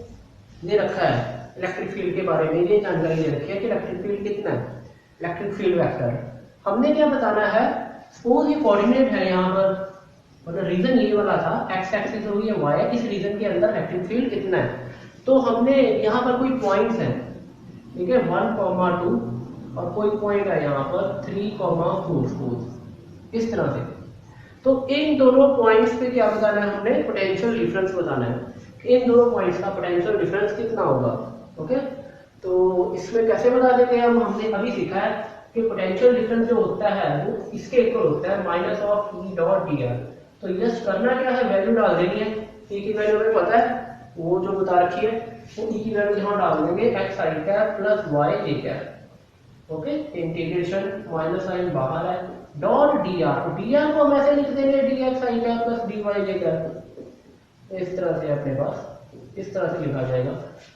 दे रखा है, इलेक्ट्रिक फील्ड के बारे में ये जानकारी दे रखी है कि इलेक्ट्रिक फील्ड कितना है, इलेक्ट्रिक फील्ड वेक्टर। हमने क्या बताना है, सपोज ये कोऑर्डिनेट है यहाँ पर, मतलब रीजन ये वाला था, एक्स एक्सिस हो गई वाई, इस रीजन के अंदर इलेक्ट्रिक फील्ड कितना है। तो हमने यहाँ पर कोई पॉइंट्स हैं, ठीक है, 1,2 और कोई पॉइंट है यहाँ पर 3,4 इस तरह से। तो इन दोनों पॉइंट्स पे क्या बताना है, हमने पोटेंशियल डिफरेंस बताना है। इन दोनों पॉइंट्स का पोटेंशियल डिफरेंस कितना होगा। ओके, तो इसमें कैसे बता देंगे हम, हमने अभी सीखा है कि पोटेंशियल डिफरेंस जो होता है वो इसके इक्वल होता है minus of E dot d R. तो जस्ट करना क्या है, वैल्यू डाल देनी है, ई की वैल्यू हमें पता है वो जो बता रखी है, वो ई की वैल्यू यहाँ डाल देंगे, x i cap plus y j cap. Okay, integration minus sine बाहर है, dot d r, d r को हम ऐसे लिख देंगे d x i cap plus d y j cap. इस तरह से अपने पास इस तरह से लिखा जाएगा,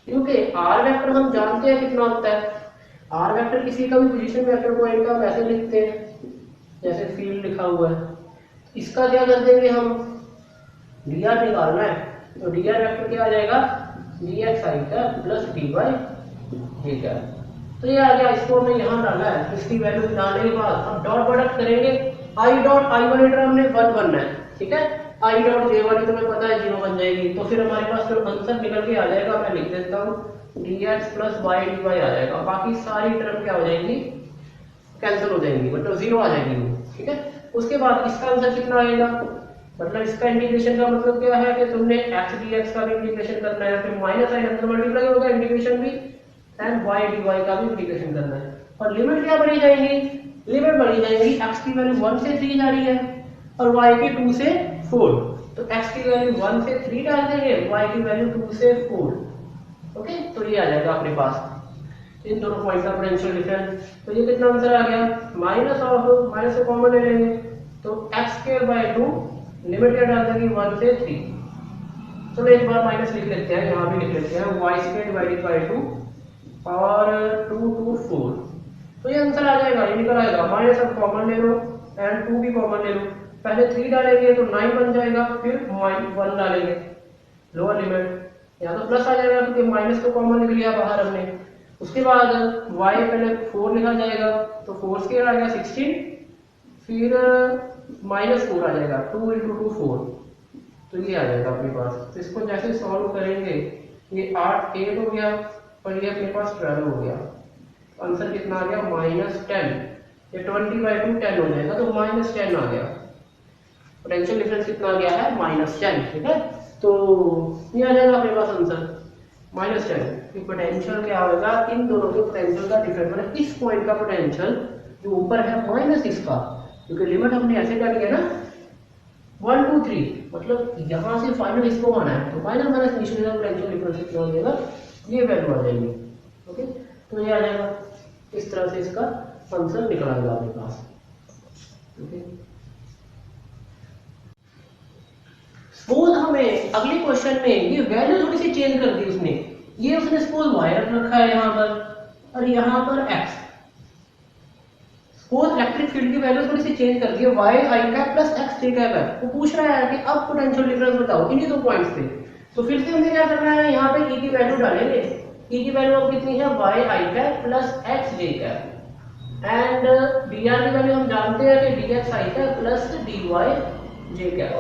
क्योंकि आर वेक्टर हम जानते हैं कितना होता है। आर वेक्टर किसी का भी पोजीशन वेक्टर पॉइंट का हम ऐसे लिखते हैं, जैसे फील्ड लिखा हुआ है। इसका क्या कर देंगे हम, डी आर निकालना है, तो डी आर वेक्टर क्या आ जाएगा, D x i cap plus d y j cap. तो ये आ गया, इसको हमने यहाँ डाला है, इसकी वैल्यू डालने के बाद हम डॉट प्रोडक्ट करेंगे, आई डॉट आई वाली टर्म ने 1 बनना है, ठीक है, आई डॉट जे वाली तुम्हें पता है 0 बन जाएगी। तो फिर हमारे पास जो आंसर निकल के आ जाएगा, मैं लिख देता हूँ, d x plus y d y आ जाएगा। बाकी सारी टर्म क्या हो जाएंगी, कैंसिल हो जाएंगी, मतलब 0 आ जाएंगी वो, ठीक है। उसके बाद इसका आंसर कितना आएगा, मतलब इसका इंटीग्रेशन का मतलब क्या है कि तुमने x dx का भी इंटीग्रेशन करना है, फिर माइनस साइन अंदर मल्टीप्लाई होगा, इंटीग्रेशन भी, एंड y dy का भी इंटीग्रेशन करना है। और लिमिट क्या बढ़ी जाएगी, लिमिट बढ़ी जाएगी, x की वैल्यू 1 से 3 जा रही है और y की 2 से 4। तो x की वैल्यू 1 से 3 डाल देंगे, y की वैल्यू 2 से 4। ओके, तो ये आ जाएगा अपने पास इन दोनों पॉइंट का पोटेंशियल डिफरेंस। तो ये कितना आंसर आ गया, माइनस से कॉमन ले लेंगे, तो x²/2 लिमिट क्या डाल देंगे 1 से 3। चलो एक बार माइनस लिख लेते हैं, यहाँ भी लिख लेते हैं, y²/2 और 2 to 4। तो ये आंसर आ जाएगा, ये निकल आएगा। माइनस अब कॉमन ले लो एंड 2 भी कॉमन ले लो, पहले 3 डालेंगे तो 9 बन जाएगा, फिर 1 डालेंगे लोअर लिमिट, या तो प्लस आ जाएगा क्योंकि माइनस को कॉमन निकल लिया बाहर हमने। उसके बाद y पहले 4 लिखा जाएगा, तो 4² आ गया 16, फिर -4 आ जाएगा, 2 × 2 4, तो ये आ जाएगा अपने पास। तो इसको जैसे सॉल्व करेंगे, ये 8 हो गया और ये अपने पास 12 हो गया। आंसर कितना आ गया, -10। ये 20/2 10 हो जाएगा, तो -10 आ गया। पोटेंशियल डिफरेंस कितना आ गया है, -10। ठीक है, तो ये आ जाएगा अपने पास आंसर -10। कि पोटेंशियल क्या होगा, इन दोनों के पोटेंशियल का डिफरेंस, मतलब इस पॉइंट का पोटेंशियल जो ऊपर है माइनस इसका, क्योंकि लिमिट हमने ऐसे डाली है ना 1 2 3, मतलब यहाँ से फाइनल इसको आना है, तो फाइनल माइनस इनिशियल का पोटेंशियल डिफरेंस कितना हो जाएगा, ये वैल्यू आ जाएगी। ओके, तो ये आ जाएगा, इस तरह से इसका आंसर निकल आएगा अपने पास। ओके, सपोज हमें अगले क्वेश्चन में ये वैल्यू थोड़ी सी चेंज कर दी उसने, ये उसने सपोज y रख रखा है यहाँ पर और यहाँ पर x। सपोज इलेक्ट्रिक फील्ड की वैल्यू थोड़ी सी चेंज कर दी है, y i cap plus x j cap है। वो पूछ रहा है कि अब पोटेंशियल डिफरेंस बताओ इन्हीं दो पॉइंट्स पे। तो फिर से हमें क्या करना है, यहाँ पे e की वैल्यू डालेंगे। e की वैल्यू अब कितनी है, y i cap plus x j cap, and dr की वैल्यू हम जानते हैं कि dx i cap plus dy j cap.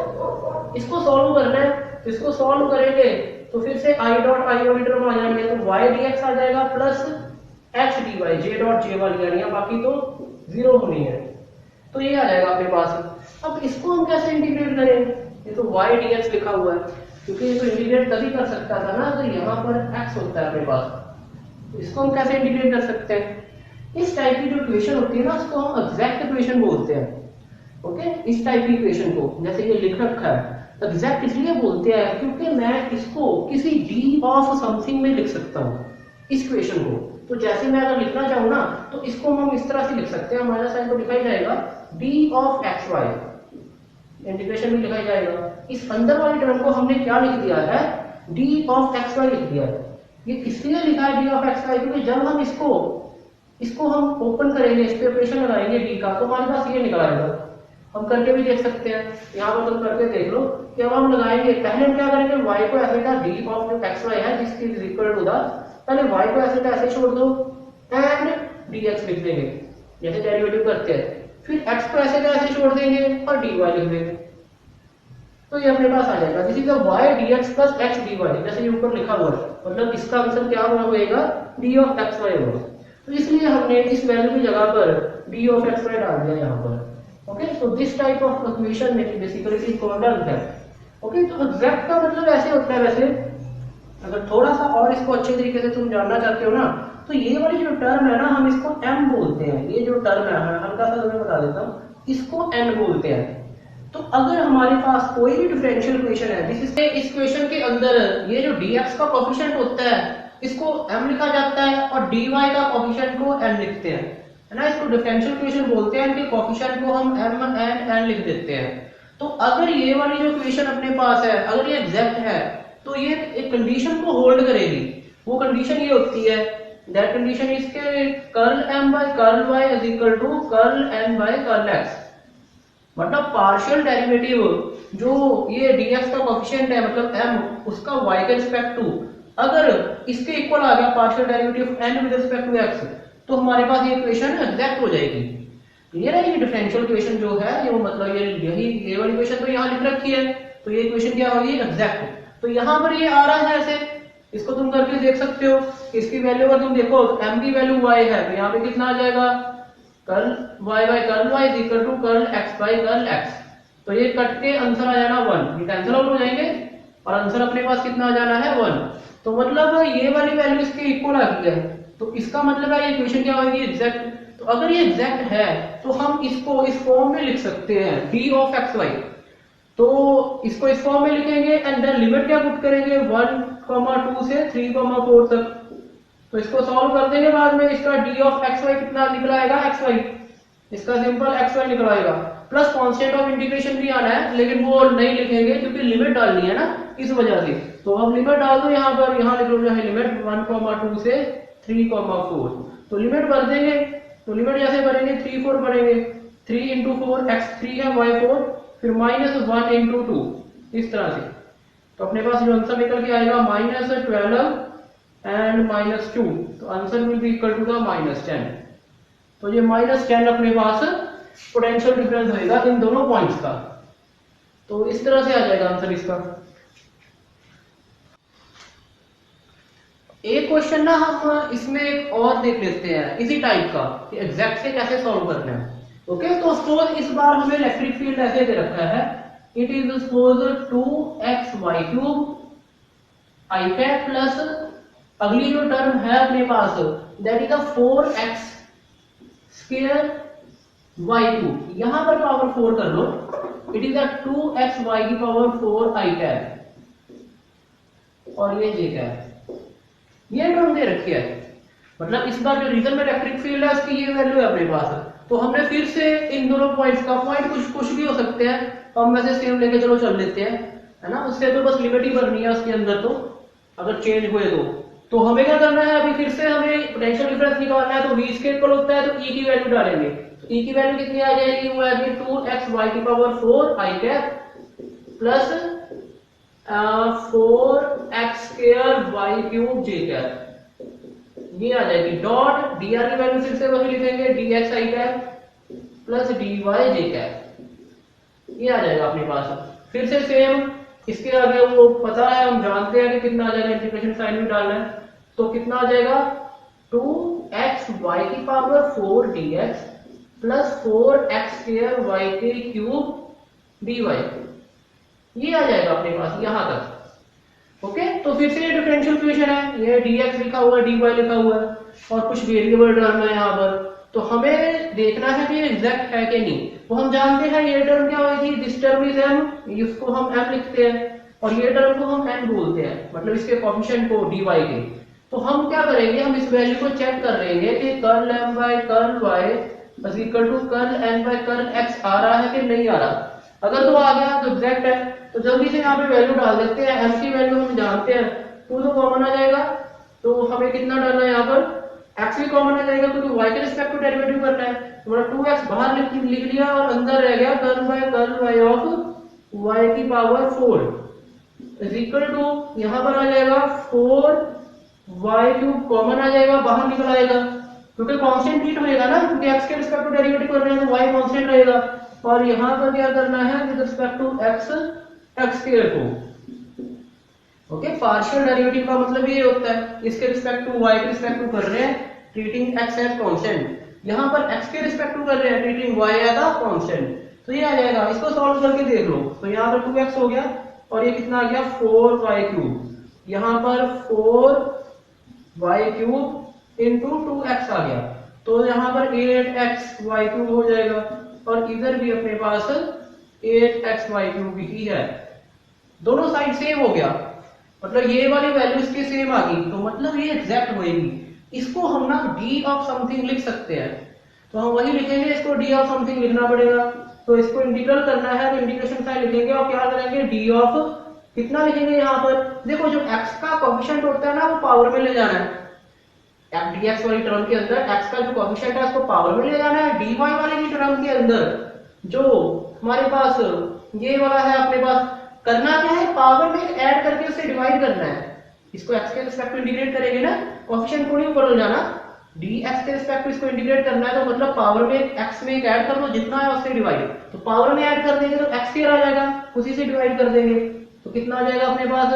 इसको सॉल्व करना है, तो इसको सॉल्व करेंगे तो फिर से i डॉट i वाली टर्म आ जाएंगे, तो y dx आ जाएगा plus x dy, j dot j वाली आनी है, बाकी तो 0 होनी है, तो ये आ जाएगा अपने पास। अब इसको हम कैसे इंटीग्रेट करें, ये तो y dx लिखा हुआ है, क्योंकि ये तो इंटीग्रेट तभी कर सकता था ना अगर यहाँ पर x होता है अपने पास। तो इसको हम कैसे इंटीग्रेट कर सकते हैं, इस टाइप की जो इक्वेशन होती है ना, उसको हम एग्जैक्ट इक्वेशन बोलते हैं। ओके, इस टाइप की इक्वेशन को जैसे ये लिख रखा है, एग्जैक्ट इसलिए बोलते हैं क्योंकि मैं इसको किसी d ऑफ समथिंग में लिख सकता हूँ इस इक्वेशन को। तो जैसे मैं अगर लिखना चाहूँ ना, तो इसको हम इस तरह से लिख सकते हैं, माइनस साइन को लिखा ही जाएगा d of x y, integration में लिखा ही जाएगा। इस अंदर वाली टर्म को हमने क्या लिख दिया है, d ऑफ एक्स वाई लिख दिया है। ये इसलिए लिखा है d ऑफ एक्स वाई क्योंकि जब हम इसको हम ओपन करेंगे, इस पे ऑपरेशन लगाएंगे d का, तो हमारे पास ये निकल आएगा। हम करके भी देख सकते हैं, यहाँ पर तुम करके देख लो कि अब हम लगाएंगे, पहले हम क्या करेंगे, y को ऐसे का d ऑफ जो एक्स वाई है जिसकी इज इक्वल टू द, पहले y को ऐसे का ऐसे छोड़ दो एंड dx लिख देंगे जैसे डेरिवेटिव करते हैं, फिर x को ऐसे का ऐसे छोड़ देंगे और dy लिख देंगे, तो ये अपने पास आ जाएगा। This is the y dx plus x dy, जैसे ये ऊपर लिखा हुआ है, मतलब इसका आंसर क्या होगा, d ऑफ एक्स वाई होगा। तो इसलिए हमने इस वैल्यू की जगह पर d ऑफ एक्स वाई डाल दिया यहाँ पर। Okay, so this type of equation basically is called exact. Okay, तो एग्जैक्ट का मतलब ऐसे होता है, वैसे अगर थोड़ा सा और इसको अच्छे तरीके से तुम जानना चाहते हो ना, तो ये वाली जो टर्म है ना, हम इसको m बोलते हैं। ये जो टर्म है, हल्का सा तुम्हें बता देता हूँ, इसको n बोलते हैं। तो अगर हमारे पास कोई भी डिफरेंशियल इक्वेशन है, इस इक्वेशन के अंदर ये जो dx का कोएफिशिएंट होता है इसको m लिखा जाता है और dy का कोएफिशिएंट को n लिखते हैं, है ना। इसको डिफरेंशियल इक्वेशन बोलते हैं, इनके कोएफिशिएंट को हम m एंड n लिख देते हैं। तो अगर ये वाली जो इक्वेशन अपने पास है, अगर ये एग्जैक्ट है, तो ये एक कंडीशन को होल्ड करेगी। वो कंडीशन ये होती है, दैट कंडीशन इज के curl m by curl y is equal to curl n by curl x। मतलब पार्शियल डेरिवेटिव जो ये dx का कोएफिशिएंट है, मतलब m, उसका y के रिस्पेक्ट टू अगर इसके इक्वल आ गया partial derivative n with respect to x, तो हमारे पास ये इक्वेशन एग्जैक्ट हो जाएगी। क्लियर है, ये डिफरेंशियल इक्वेशन जो है ये मतलब ये वाली इक्वेशन तो यहाँ लिख रखी है, तो ये इक्वेशन क्या होगी, एग्जैक्ट। तो यहाँ पर ये आ रहा है ऐसे, इसको तुम करके देख सकते हो। इसकी वैल्यू अगर तुम देखो, m की वैल्यू y है, तो यहाँ पे कितना आ जाएगा, curl y by curl y is equal to curl x by curl x। तो ये कट के आंसर आ जाना 1, ये कैंसिल आउट हो जाएंगे और आंसर अपने पास कितना आ जाना है 1। तो मतलब ये वाली वैल्यू इसके इक्वल आ गई है, तो इसका मतलब है ये इक्वेशन क्या होगी, एग्जैक्ट। तो अगर ये एग्जैक्ट है तो हम इसको इस फॉर्म में लिख सकते हैं d ऑफ एक्स वाई। तो तो इसको इस फॉर्म में लिखेंगे एंड देन लिमिट क्या पुट करेंगे 1,2 से 3,4 तक। तो इसको सॉल्व कर देंगे बाद में, इसका डी ऑफ एक्स वाई कितना निकल आएगा एक्स वाई, इसका सिंपल एक्स वाई निकल आएगा, प्लस कांस्टेंट ऑफ इंटीग्रेशन भी आना है लेकिन वो नहीं लिखेंगे क्योंकि लिमिट डालनी है ना इस वजह से। तो अब लिमिट डाल दो यहाँ पर, यहाँ लिख लो जो है लिमिट 1,2 से 3,4। तो लिमिट भर देंगे, तो लिमिट जैसे भरेंगे 3 4 भरेंगे, 3 इंटू 4 एक्स 3 है वाई 4, फिर -1 इंटू 2 इस तरह से। तो अपने पास जो आंसर निकल के आएगा -12 एंड -2, तो answer will be equal to the -10। तो ये -10 अपने पास पोटेंशियल डिफरेंस होएगा इन दोनों पॉइंट्स का। तो इस तरह से आ जाएगा आंसर इसका। एक क्वेश्चन ना हम इसमें एक और देख लेते हैं इसी टाइप का कि एग्जैक्ट से कैसे सॉल्व करना है। ओके, तो सपोज इस बार हमें इलेक्ट्रिक फील्ड ऐसे दे रखा है, it is suppose 2xy³ i cap plus अगली जो टर्म है अपने पास दैट इज 4x² y³, यहां पर पावर 4 कर लो, it is 2xy⁴ i cap और ये j कैप, ये टर्म दे रखी है। मतलब इस बार जो रीजन में इलेक्ट्रिक फील्ड है उसकी ये वैल्यू है अपने पास। तो हमने फिर से इन दोनों पॉइंट्स का, पॉइंट कुछ भी हो सकते हैं, हम वैसे सेम लेके चलो चल लेते हैं, है ना, उससे तो बस लिमिट ही भरनी है उसके अंदर। तो अगर चेंज हुए तो हमें क्या करना है, अभी फिर से हमें पोटेंशियल डिफरेंस निकालना है। तो v स्क्वायर इक्वल होता है तो e की वैल्यू डालेंगे, तो e की वैल्यू कितनी आ जाएगी, वो आएगी 2xy⁴ i cap plus 4x² y³ j cap, ये आ जाएगी डॉट dr की वैल्यू फिर से वही लिखेंगे dx i cap plus dy j cap, ये आ जाएगा अपने पास। फिर से सेम इसके आगे वो पता है, हम जानते हैं कि कितना आ जाएगा, इंटीग्रेशन साइन भी डालना है। तो कितना आ जाएगा 2xy⁴ dx plus 4x² y³ dy, ये आ जाएगा अपने पास यहां तक। ओके, तो फिर से ये डिफरेंशियल इक्वेशन है, ये dx लिखा हुआ है, dy लिखा हुआ है और कुछ वेरिएबल टर्म है यहाँ पर। तो हमें देखना है कि ये एग्जैक्ट है कि नहीं। तो हम जानते हैं ये टर्म क्या होगी, दिस टर्म इज m, इसको हम m लिखते हैं और ये टर्म को हम n बोलते हैं, मतलब इसके कोएफिशिएंट को dy के। तो हम क्या करेंगे, हम इस वैल्यू को चेक कर लेंगे कि curl m by curl y is equal to curl n by curl x आ रहा है कि नहीं आ रहा। अगर तो आ गया तो एग्जैक्ट है, तो जल्दी से यहाँ पे वैल्यू डाल देते हैं। m की वैल्यू हम जानते हैं 2 तो कॉमन आ जाएगा, तो हमें कितना डालना है यहाँ पर, x भी कॉमन आ जाएगा क्योंकि y के रिस्पेक्ट में डेरिवेटिव करना है। तो मतलब 2x बाहर लिख लिया और अंदर रह गया curl by curl y of y⁴ is equal to, यहाँ पर आ जाएगा 4y³ कॉमन आ जाएगा, बाहर निकल आएगा क्योंकि कांस्टेंट ट्रीट होएगा ना, क्योंकि x के रिस्पेक्ट में डेरिवेटिव कर रहे हैं तो y कांस्टेंट रहेगा। और यहाँ पर क्या करना है विद रिस्पेक्ट टू x² को। ओके, पार्शियल डेरिवेटिव का मतलब ये होता है, इसके रिस्पेक्ट टू y के रिस्पेक्ट टू कर रहे हैं ट्रीटिंग x एज कांस्टेंट, यहाँ पर x के रिस्पेक्ट टू कर रहे हैं treating y as a constant. तो ये आ जाएगा, इसको सॉल्व करके देख लो। तो यहाँ पर 2x हो गया और ये कितना आ गया 4y³, यहाँ पर 4y³ इंटू 2x आ गया, तो यहाँ पर 8xy³ हो जाएगा और इधर भी अपने पास 8xy³ ही है। दोनों साइड सेम हो गया, मतलब ये वाली वैल्यू इसके सेम आ गई, तो मतलब ये एग्जैक्ट होएगी। इसको हम ना d ऑफ समथिंग लिख सकते हैं, तो हम वही लिखेंगे, इसको d ऑफ समथिंग लिखना पड़ेगा। तो इसको इंटीग्रल करना है तो इंटीग्रेशन साइन लिखेंगे और क्या करेंगे d ऑफ कितना लिखेंगे, यहाँ पर देखो जो x का कोएफिशिएंट होता है ना वो पावर में ले जाना है। dx वाली टर्म के अंदर x का जो कोएफिशिएंट है उसको पावर में ले जाना है, dy वाले की टर्म के अंदर जो हमारे पास ये वाला है अपने पास करना क्या है, पावर में ऐड करके उसे डिवाइड करना है। इसको x के रिस्पेक्ट में इंटीग्रेट करेंगे ना, कोएफिशिएंट को नहीं बदल जाना, dx के रिस्पेक्ट में इसको इंटीग्रेट करना है, तो मतलब पावर में x में एक ऐड कर लो, जितना है उससे डिवाइड। तो पावर में ऐड कर देंगे तो x² आ जाएगा, उसी से डिवाइड कर देंगे तो कितना आ जाएगा अपने पास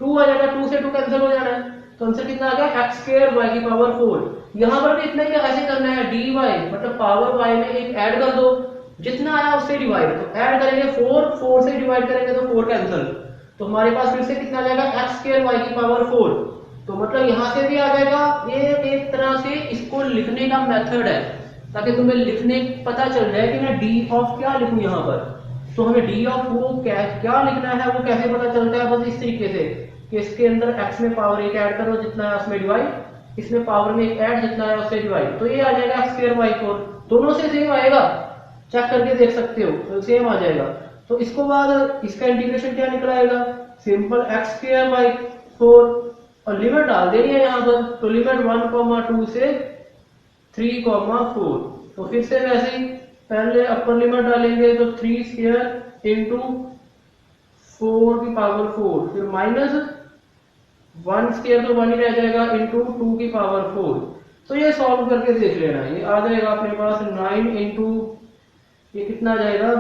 2 आ जाएगा, 2 से 2 कैंसिल हो जाना है, तो आंसर कितना आ गया x² y⁴। यहाँ पर भी इतना ही ऐसे करना है, dy मतलब पावर y में एक ऐड कर दो, जितना आया उससे डिवाइड। तो ऐड करेंगे 4 से डिवाइड करेंगे तो 4 कैंसिल, तो हमारे पास फिर से कितना आ जाएगा x² y⁴। तो मतलब यहाँ से भी आ जाएगा। ये एक तरह से इसको लिखने का मेथड है ताकि तुम्हें लिखने पता चल जाए कि मैं d ऑफ क्या लिखूं यहाँ पर। तो हमें डी ऑफ वो क्या लिखना है, वो कैसे पता चलता है, बस इस तरीके से कि इसके अंदर x में पावर एक ऐड करो जितना है उसमें डिवाइड, इसमें पावर में एक ऐड जितना है उससे डिवाइड, तो ये आ जाएगा x स्क्वायर बाई 4। दोनों से सेम आएगा, चेक करके देख सकते हो, तो सेम आ जाएगा। तो इसको बाद इसका इंटीग्रेशन क्या निकल आएगा, सिंपल x स्क्वायर बाई 4 और लिमिट डाल देनी है यहाँ पर, तो लिमिट 1,2 से 3,4। तो फिर से वैसे ही पहले अपर लिमिट डालेंगे तो 3 स्क्वायर इंटू 4 की पावर 4, फिर माइनस 1 स्क्वायर तो 1 ही रह जाएगा इंटू 2 की पावर 4। तो ये सॉल्व करके देख लेना, ये आ जाएगा अपने पास 9 इंटू ये कितना आ जाएगा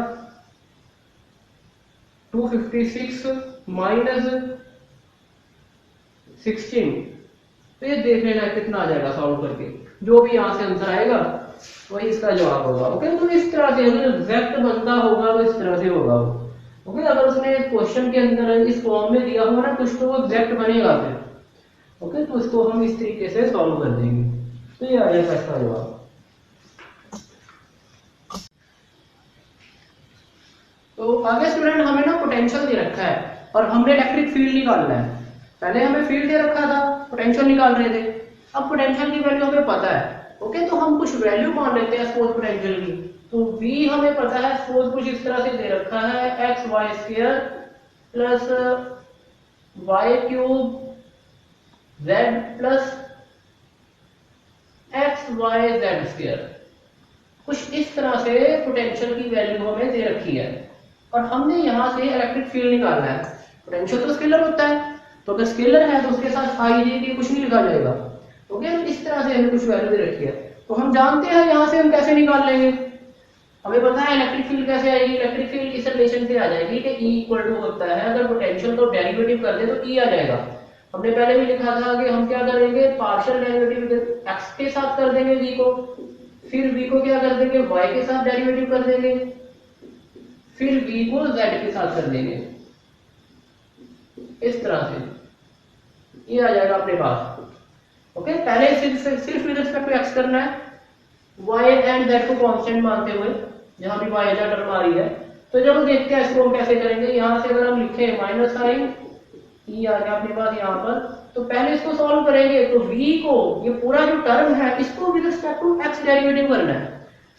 256 माइनस 16। तो ये देख लेना कितना आ जाएगा सॉल्व करके, जो भी यहाँ से आंसर आएगा वही इसका जवाब होगा। ओके, तो इस तरह से अगर एग्जैक्ट बनता होगा तो इस तरह से होगा वो। ओके, अगर उसने क्वेश्चन के अंदर इस फॉर्म में दिया होगा ना कुछ, तो वो एग्जैक्ट बनेगा फिर। ओके, तो इसको हम इस तरीके से सॉल्व कर देंगे, तो ये आ जाएगा इसका जवाब। तो आगे स्टूडेंट हमें ना पोटेंशियल दे रखा है और हमने इलेक्ट्रिक फील्ड निकालना है। पहले हमें फील्ड दे रखा था, पोटेंशियल निकाल रहे थे, अब पोटेंशियल की वैल्यू हमें पता है। ओके, तो हम कुछ वैल्यू मान लेते हैं सपोज पोटेंशियल की। तो V हमें पता है, सपोज कुछ इस तरह से दे रखा है x y square plus y cube z plus x y z square. कुछ इस तरह से पोटेंशियल की वैल्यू हमें दे रखी है और हमने यहाँ से इलेक्ट्रिक फील्ड निकालना है। पोटेंशियल तो स्केलर होता है, तो अगर स्केलर है तो उसके साथ आई जे के कुछ नहीं लिखा जाएगा। ओके, तो इस तरह से हमें कुछ वैल्यू दे रखी है, तो हम जानते हैं यहाँ से हम कैसे निकाल लेंगे। हमें पता है इलेक्ट्रिक फील्ड कैसे आएगी, इलेक्ट्रिक फील्ड इस रिलेशन से आ जाएगी कि E इक्वल टू होता है, अगर पोटेंशियल को डेरिवेटिव कर दे तो E आ जाएगा। हमने पहले भी लिखा था कि हम क्या करेंगे, पार्शियल डेरिवेटिव x के साथ कर देंगे V को, फिर V को क्या कर देंगे y के साथ डेरिवेटिव कर देंगे, फिर V को z के साथ कर देंगे। इस तरह से ये आ जाएगा अपने पास। ओके, पहले सिर्फ विद रिस्पेक्ट टू x करना है, y एंड z को कांस्टेंट मानते हुए, जहां भी y z टर्म आ रही है। तो जब देखते हैं इसको हम कैसे करेंगे, यहां से अगर हम लिखे माइनस साइन e आ गया अपने पास यहाँ पर, तो पहले इसको सॉल्व करेंगे तो v को, ये पूरा जो टर्म है इसको with respect to x derivative करना है,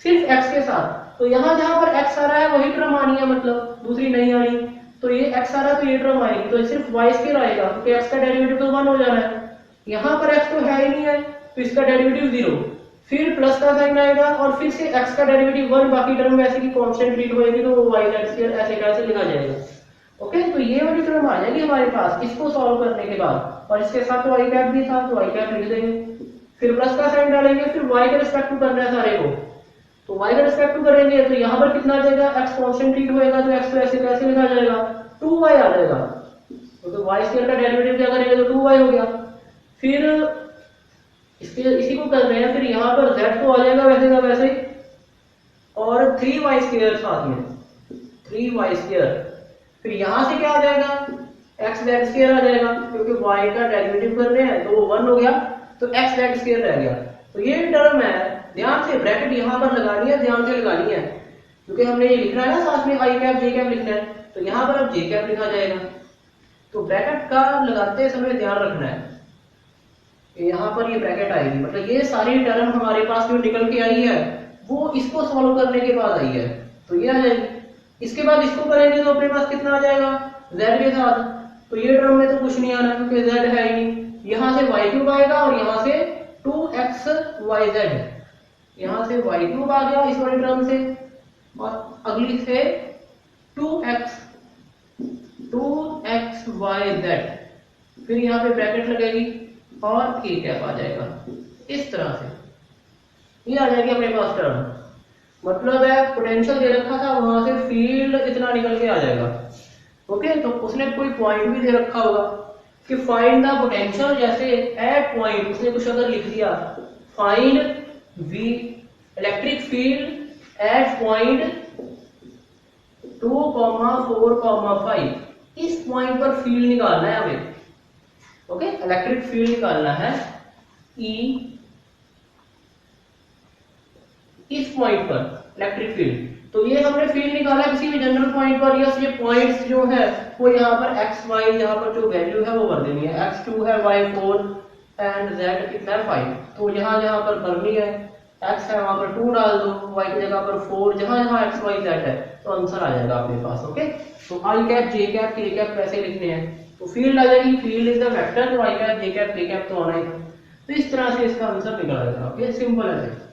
सिर्फ x के साथ। तो यहाँ जहां पर x आ रहा है वही टर्म आनी है, मतलब दूसरी नहीं आ रही। तो ये x आ रहा है तो ये टर्म आएगी, तो सिर्फ y स्क्वायर आएगा क्योंकि x का डेरिवेटिव तो 1 हो जाना है। यहाँ पर x तो है ही नहीं है तो इसका डेरिवेटिव 0, फिर प्लस का साइन आएगा और फिर से x का डेरिवेटिव 1, बाकी टर्म वैसे की कांस्टेंट ट्रीट होएगी तो y z स्क्वायर ऐसे कैसे लिखा जाएगा। ओके, तो ये वाली टर्म आ जाएगी हमारे पास इसको सॉल्व करने के बाद, और इसके साथ y कैप भी था तो y कैप लिख देंगे, फिर प्लस का साइन डालेंगे, फिर y के रिस्पेक्ट टू करना है सारे को, तो y के रिस्पेक्ट टू करेंगे तो यहाँ पर कितना आ जाएगा, x कांस्टेंट ट्रीट होएगा तो x को ऐसे कैसे लिखा जाएगा, 2y आ जाएगा। तो y स्क्वायर का डेरिवेटिव क्या करेंगे तो 2y हो गया। फिर इसी को कर रहे हैं, फिर यहाँ पर z तो आ जाएगा वैसे का वैसे ही, और 3y स्क्वायर साथ में 3y स्क्वायर, फिर यहाँ से क्या आ जाएगा x z स्क्वायर आ जाएगा, क्योंकि y का डेरिवेटिव कर रहे हैं तो वो 1 हो गया तो x z स्क्वायर रह गया। तो ये टर्म है, ध्यान से ब्रैकेट यहाँ पर लगानी है, ध्यान से लगानी है, क्योंकि हमने ये लिखना है ना साथ में i कैप j कैप लिखना है, तो यहाँ पर अब j कैप लिखा जाएगा। तो ब्रैकेट का लगाते समय ध्यान रखना है, यहाँ पर ये ब्रैकेट आएगी, मतलब ये सारी टर्म हमारे पास जो निकल के आई है वो इसको सॉल्व करने के बाद आई है, तो ये आ जाएगी। इसके बाद इसको करेंगे तो अपने पास कितना आ जाएगा z के साथ, तो ये टर्म में तो कुछ नहीं आना क्योंकि z है ही नहीं। यहाँ से y क्यूब आएगा और यहाँ से 2xyz, यहाँ से y क्यूब आ गया इस वाली टर्म से, और अगली से 2xyz, फिर यहाँ पे ब्रैकेट लगेगी और k कैप आ जाएगा। इस तरह से ये आ जाएगी अपने पास टर्म, मतलब है पोटेंशियल दे रखा था, वहां से फील्ड इतना निकल के आ जाएगा। ओके, तो उसने कोई पॉइंट भी दे रखा होगा कि फाइंड द पोटेंशियल, जैसे एट पॉइंट उसने कुछ अगर लिख दिया, find v electric field at point 2, 4, 5, इस पॉइंट पर फील्ड निकालना है हमें। ओके, इलेक्ट्रिक फील्ड निकालना है E, इस पॉइंट पर इलेक्ट्रिक फील्ड तो ये हमने फील्ड निकाला किसी भी जनरल पॉइंट पर। यस, ये पॉइंट्स जो है वो यहाँ पर एक्स वाई, यहाँ पर जो वैल्यू है वो भर देनी है। x2 है, y4 एंड z कितना है 5। तो यहाँ यहाँ पर भरनी है, x है वहां पर 2 डाल दो, y की जगह पर 4, जहां जहां x y z है तो आंसर आ जाएगा अपने पास। ओके, तो आई कैप जे कैप के कैप कैसे लिखने हैं, तो फील्ड आ जाएगी, फील्ड इज द वेक्टर, तो आई कैप जे कैप के कैप तो आना ही था। तो इस तरह से इसका आंसर निकल आएगा। ओके, सिंपल है।